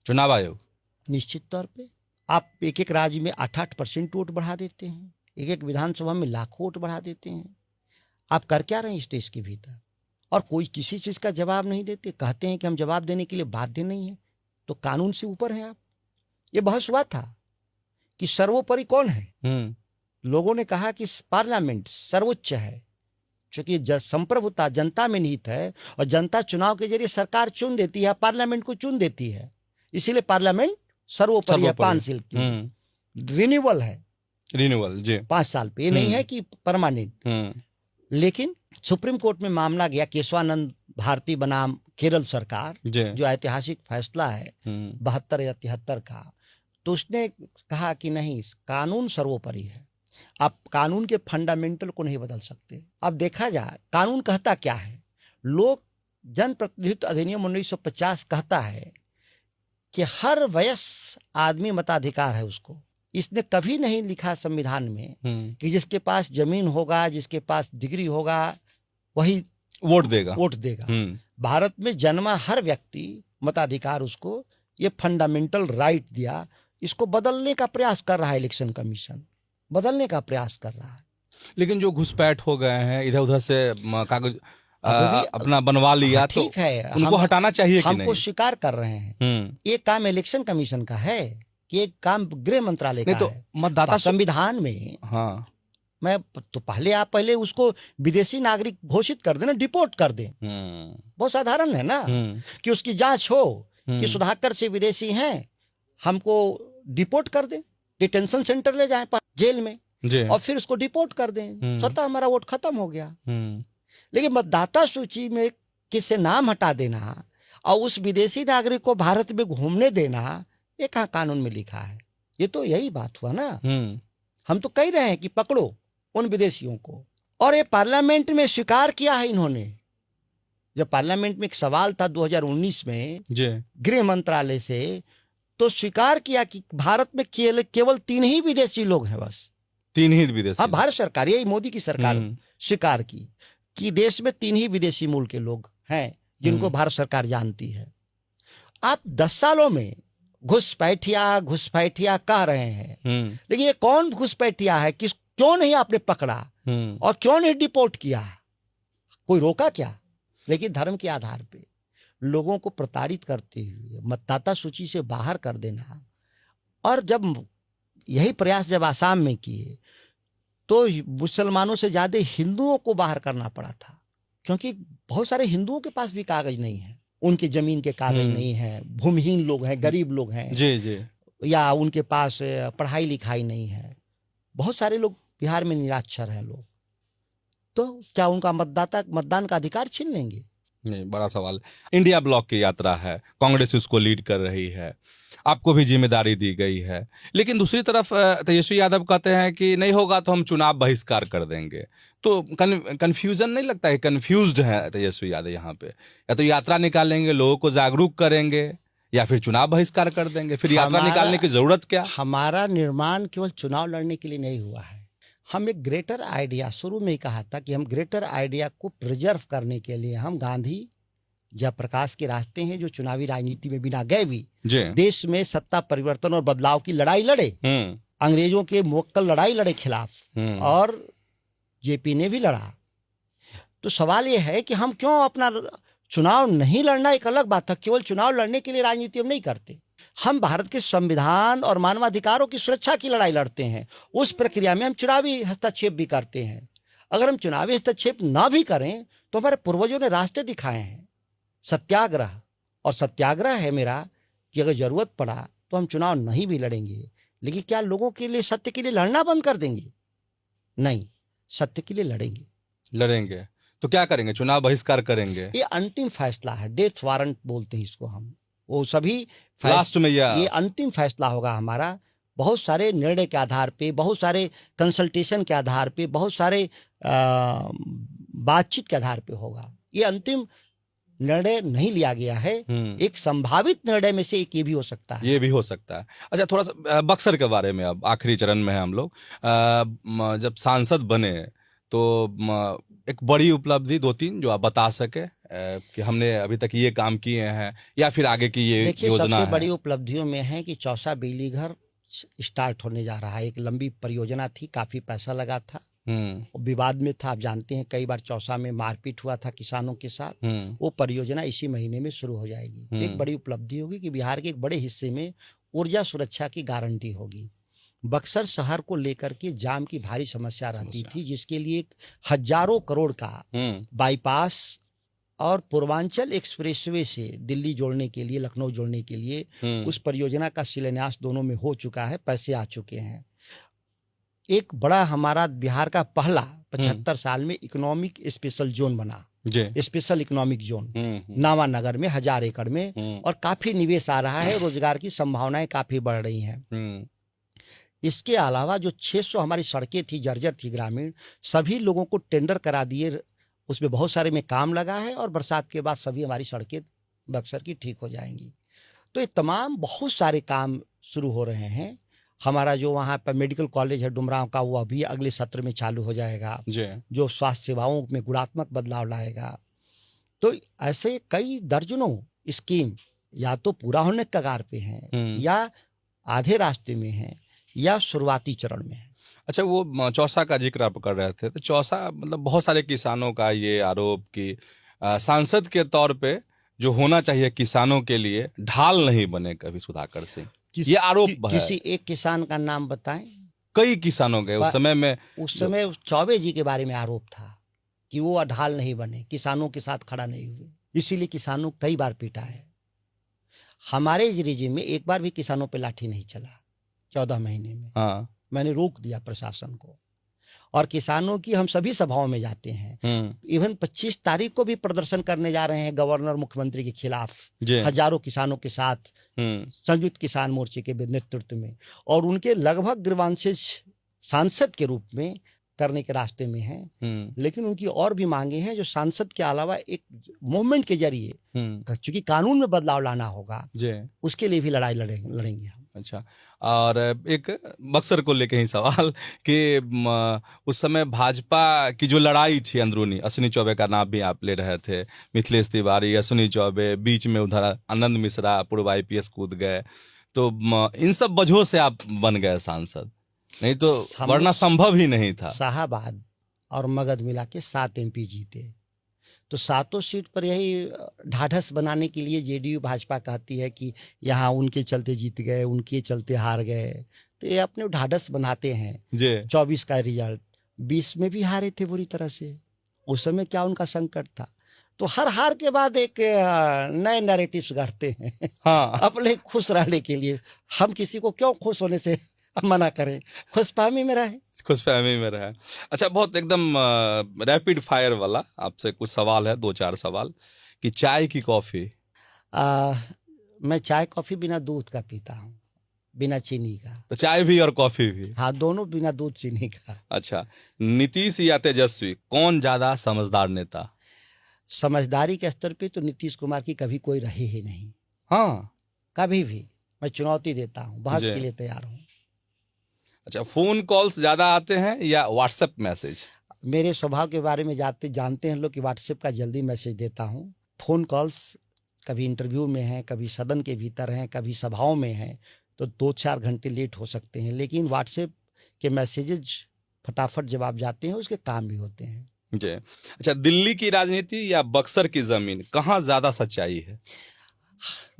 चुनाव आयोग। निश्चित तौर पे आप एक राज्य में 8% वोट बढ़ा देते हैं, एक विधानसभा में लाखों वोट बढ़ा देते हैं। आप कर क्या रहे हैं इस देश के भीतर? और कोई किसी चीज का जवाब नहीं देते, कहते हैं कि हम जवाब देने के लिए बाध्य नहीं है। तो कानून से ऊपर है आप। ये बहस हुआ था कि सर्वोपरि कौन है। लोगों ने कहा कि पार्लियामेंट सर्वोच्च है, क्योंकि संप्रभुता जनता में निहित है और जनता चुनाव के जरिए सरकार चुन देती है, पार्लियामेंट को चुन देती है, इसीलिए पार्लियामेंट सर्वोपरि है। 5 साल की रिन्यूअल है, जी 5 साल पे, ये नहीं है कि परमानेंट। लेकिन सुप्रीम कोर्ट में मामला गया, केशवानंद भारती बनाम केरल सरकार, जो ऐतिहासिक फैसला है 72 या 73 का, तो उसने कहा कि नहीं, कानून सर्वोपरि है, आप कानून के फंडामेंटल को नहीं बदल सकते। अब देखा जाए कानून कहता क्या है। लोक जनप्रतिनिधित्व अधिनियम 1950 कहता है कि हर वयस्क आदमी मताधिकार है उसको। इसने कभी नहीं लिखा संविधान में कि जिसके पास जमीन होगा, जिसके पास डिग्री होगा, वही वोट देगा। भारत में जन्मा हर व्यक्ति मताधिकार, उसको ये फंडामेंटल राइट दिया। इसको बदलने का प्रयास कर रहा है इलेक्शन कमीशन, बदलने का प्रयास कर रहा है। लेकिन जो घुसपैठ हो गए हैं, इधर उधर से कागज अपना बनवा लिया, तो ठीक है, उनको हटाना चाहिए कि नहीं? हमको स्वीकार कर रहे हैं। एक काम इलेक्शन कमीशन का है कि एक काम गृह मंत्रालय का तो है। मतदाता संविधान में, मैं तो आप पहले उसको विदेशी नागरिक घोषित कर देना, डिपोर्ट कर दें। बहुत साधारण है ना कि उसकी जांच हो कि सुधाकर से विदेशी हैं, हमको डिपोर्ट कर दें, डिटेंशन सेंटर ले जाएं जेल में और फिर उसको डिपोर्ट कर दें, स्वतः हमारा वोट खत्म हो गया। लेकिन मतदाता सूची में किसी नाम हटा देना और उस विदेशी नागरिक को भारत में घूमने देना, ये कहाँ कानून में लिखा है? ये तो यही बात हुआ ना। हम तो कह रहे हैं कि पकड़ो उन विदेशियों को, और ये पार्लियामेंट में स्वीकार किया है इन्होंने। जब पार्लियामेंट में एक सवाल था 2019 में गृह मंत्रालय से, तो स्वीकार किया कि भारत में केवल 3 ही विदेशी लोग हैं, बस 3 ही विदेशी। हाँ, भारत सरकार, यही मोदी की सरकार स्वीकार की कि देश में 3 ही विदेशी मूल के लोग हैं जिनको भारत सरकार जानती है। आप 10 सालों में घुसपैठिया कह रहे हैं, लेकिन ये कौन घुसपैठिया है? क्यों नहीं आपने पकड़ा और क्यों नहीं डिपोर्ट किया? कोई रोका क्या? लेकिन धर्म के आधार पे लोगों को प्रताड़ित करते हुए मतदाता सूची से बाहर कर देना, और जब यही प्रयास जब आसाम में किए तो मुसलमानों से ज्यादा हिंदुओं को बाहर करना पड़ा था, क्योंकि बहुत सारे हिंदुओं के पास भी कागज नहीं है, उनके जमीन के कागज नहीं है, भूमिहीन लोग हैं, गरीब लोग हैं जी, या उनके पास पढ़ाई लिखाई नहीं है। बहुत सारे लोग बिहार में निराक्षर हैं लोग, तो क्या उनका मतदान का अधिकार छीन लेंगे? नहीं, बड़ा सवाल। इंडिया ब्लॉक की यात्रा है, कांग्रेस उसको लीड कर रही है, आपको भी जिम्मेदारी दी गई है, लेकिन दूसरी तरफ तेजस्वी यादव कहते हैं कि नहीं होगा तो हम चुनाव बहिष्कार कर देंगे। तो कंफ्यूजन नहीं लगता है? कंफ्यूज्ड है तेजस्वी यादव यहाँ पे, या तो यात्रा निकालेंगे, लोगों को जागरूक करेंगे, या फिर चुनाव बहिष्कार कर देंगे, फिर यात्रा निकालने की जरूरत क्या? हमारा निर्माण केवल चुनाव लड़ने के लिए नहीं हुआ है। हम एक ग्रेटर आइडिया, शुरू में ही कहा था कि हम ग्रेटर आइडिया को प्रिजर्व करने के लिए हम गांधी जयप्रकाश के रास्ते हैं, जो चुनावी राजनीति में बिना गए भी देश में सत्ता परिवर्तन और बदलाव की लड़ाई लड़े, अंग्रेजों के मोक्कल लड़ाई लड़े खिलाफ, और जेपी ने भी लड़ा। तो सवाल यह है कि हम क्यों अपना चुनाव नहीं लड़ना, एक अलग बात था, केवल चुनाव लड़ने के लिए राजनीति हम नहीं करते। हम भारत के संविधान और मानवाधिकारों की सुरक्षा की लड़ाई लड़ते हैं, उस प्रक्रिया में हम चुनावी हस्तक्षेप भी करते हैं। अगर हम चुनावी हस्तक्षेप ना भी करें तो हमारे पूर्वजों ने रास्ते दिखाए हैं, सत्याग्रह, और सत्याग्रह है मेरा कि अगर जरूरत पड़ा तो हम चुनाव नहीं भी लड़ेंगे। लेकिन क्या लोगों के लिए, सत्य के लिए लड़ना बंद कर देंगे? नहीं, सत्य के लिए लड़ेंगे। तो क्या करेंगे? चुनाव बहिष्कार करेंगे? ये अंतिम फैसला है, डेथ वारंट बोलते हैं इसको हम, वो सभी लास्ट में ये अंतिम फैसला होगा हमारा। बहुत सारे निर्णय के आधार पे, बहुत सारे कंसल्टेशन के आधार पे, बहुत सारे बातचीत के आधार पे होगा। ये अंतिम निर्णय नहीं लिया गया है, एक संभावित निर्णय में से एक ये भी हो सकता है। ये भी हो सकता है। अच्छा, थोड़ा सा बक्सर के बारे में, अब आखिरी चरण में है हम लोग। जब सांसद बने तो एक बड़ी उपलब्धि 2-3 जो आप बता सके कि हमने अभी तक ये काम किए हैं, या फिर आगे की ये योजना है? सबसे बड़ी उपलब्धियों में है कि चौसा बिजली घर स्टार्ट होने जा रहा है। एक लंबी परियोजना थी, काफी पैसा लगा था, विवाद में था, आप जानते हैं, कई बार चौसा में मारपीट हुआ था किसानों के साथ। वो परियोजना इसी महीने में शुरू हो जाएगी। एक बड़ी उपलब्धि होगी कि बिहार के एक बड़े हिस्से में ऊर्जा सुरक्षा की गारंटी होगी। बक्सर शहर को लेकर के जाम की भारी समस्या रहती थी, जिसके लिए हजारों करोड़ का बाईपास और पूर्वांचल एक्सप्रेसवे से दिल्ली जोड़ने के लिए, लखनऊ जोड़ने के लिए उस परियोजना का शिलान्यास दोनों में हो चुका है, पैसे आ चुके हैं। एक बड़ा हमारा बिहार का पहला 75 साल में इकोनॉमिक स्पेशल जोन बना, स्पेशल इकोनॉमिक जोन नावानगर में 1000 एकड़ में, और काफी निवेश आ रहा है, रोजगार की संभावनाएं काफी बढ़ रही हैं। इसके अलावा जो 600 हमारी सड़कें थी, जर्जर थी ग्रामीण, सभी लोगों को टेंडर करा दिए, उसमें बहुत सारे में काम लगा है, और बरसात के बाद सभी हमारी सड़कें बक्सर की ठीक हो जाएंगी। तो ये तमाम बहुत सारे काम शुरू हो रहे हैं। हमारा जो वहाँ पर मेडिकल कॉलेज है डुमरांव का, वो अभी अगले सत्र में चालू हो जाएगा, जो स्वास्थ्य सेवाओं में गुणात्मक बदलाव लाएगा। तो ऐसे कई दर्जनों स्कीम या तो पूरा होने के कगार पे हैं, या आधे रास्ते में हैं, या शुरुआती चरण में है। अच्छा, वो चौसा का जिक्र आप कर रहे थे, तो चौसा मतलब बहुत सारे किसानों का ये आरोप कि सांसद के तौर पे जो होना चाहिए किसानों के लिए, ढाल नहीं बने कभी सुधाकर सिंह, ये आरोप है। किसी एक किसान का नाम बताएं कई किसानों के उस समय में। उस समय चौबे जी के बारे में आरोप था कि वो अढाल नहीं बने, किसानों के साथ खड़ा नहीं हुए, इसीलिए किसानों कई बार पीटा है। हमारे इस रिजिम में एक बार भी किसानों पे लाठी नहीं चला 14 महीने में। हाँ। मैंने रोक दिया प्रशासन को, और किसानों की हम सभी सभाओं में जाते हैं। इवन 25 तारीख को भी प्रदर्शन करने जा रहे हैं गवर्नर मुख्यमंत्री के खिलाफ, हजारों किसानों के साथ संयुक्त किसान मोर्चे के नेतृत्व में, और उनके लगभग ग्रीवांसेस सांसद के रूप में करने के रास्ते में हैं। लेकिन उनकी और भी मांगे हैं जो सांसद के अलावा एक मूवमेंट के जरिए, क्योंकि कानून में बदलाव लाना होगा, उसके लिए भी लड़ाई लड़ेंगे हम। अच्छा, और एक बक्सर को लेके ही सवाल कि उस समय भाजपा की जो लड़ाई थी अंदरूनी, अश्विनी चौबे का नाम भी आप ले रहे थे, मिथिलेश तिवारी, अश्विनी चौबे, बीच में उधर आनंद मिश्रा पूर्व IPS कूद गए, तो इन सब वजहों से आप बन गए सांसद, नहीं तो वरना संभव ही नहीं था। शाहाबाद और मगध मिला के 7 MP जीते, तो 7 सीट पर यही ढाढ़स बनाने के लिए JDU भाजपा कहती है कि यहाँ उनके चलते जीत गए, उनके चलते हार गए, तो ये अपने ढाढ़स बनाते हैं। 24 का रिजल्ट, 20 में भी हारे थे बुरी तरह से, उस समय क्या उनका संकट था। तो हर हार के बाद एक नए नैरेटिव्स गढ़ते हैं। हाँ। अपने खुश रहने के लिए। हम किसी को क्यों खुश होने से मना करें, खुशफहमी में रहे, खुशफहमी में रहे। अच्छा, बहुत एकदम रैपिड फायर वाला आपसे कुछ सवाल है, 2-4 सवाल, कि चाय की कॉफी? मैं चाय कॉफी बिना दूध का पीता हूँ, बिना चीनी का। तो चाय भी और कॉफी भी? हाँ, दोनों बिना दूध चीनी का। अच्छा, नीतीश या तेजस्वी, कौन ज्यादा समझदार नेता? समझदारी के स्तर पे तो नीतीश कुमार की कभी कोई रही ही नहीं। हाँ, कभी भी। मैं चुनौती देता हूँ, बहस के लिए तैयार हूँ। अच्छा, फोन कॉल्स ज्यादा आते हैं या व्हाट्सएप मैसेज? मेरे स्वभाव के बारे में जानते हैं लोग कि व्हाट्सएप का जल्दी मैसेज देता हूँ। फोन कॉल्स कभी इंटरव्यू में हैं, कभी सदन के भीतर हैं, कभी सभाओं में हैं, तो 2-4 घंटे लेट हो सकते हैं, लेकिन व्हाट्सएप के मैसेजेज फटाफट जवाब जाते हैं, उसके काम भी होते हैं। जी। अच्छा, दिल्ली की राजनीति या बक्सर की जमीन, कहाँ ज्यादा सच्चाई है?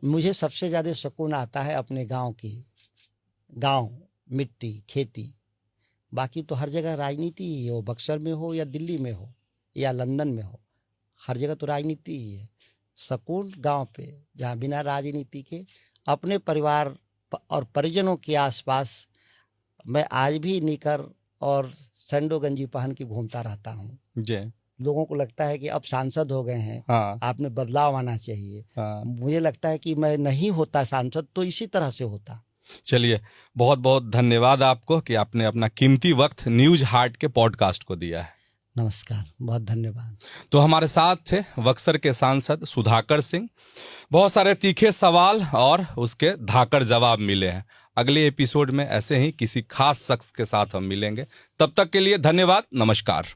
मुझे सबसे ज्यादा सुकून आता है अपने गांव, मिट्टी, खेती। बाकी तो हर जगह राजनीति ही हो, बक्सर में हो या दिल्ली में हो या लंदन में हो, हर जगह तो राजनीति ही है। सुकून गांव पे, जहाँ बिना राजनीति के अपने परिवार और परिजनों के आसपास मैं आज भी निकर और सैंडो गंजी पहन के घूमता रहता हूँ। लोगों को लगता है कि अब सांसद हो गए हैं, हाँ, आपने बदलाव आना चाहिए। हाँ। मुझे लगता है कि मैं नहीं होता सांसद तो इसी तरह से होता। चलिए, बहुत बहुत धन्यवाद आपको कि आपने अपना कीमती वक्त न्यूज हार्ट के पॉडकास्ट को दिया है। नमस्कार, बहुत धन्यवाद। तो हमारे साथ थे बक्सर के सांसद सुधाकर सिंह। बहुत सारे तीखे सवाल और उसके धाकड़ जवाब मिले हैं। अगले एपिसोड में ऐसे ही किसी खास शख्स के साथ हम मिलेंगे। तब तक के लिए धन्यवाद, नमस्कार।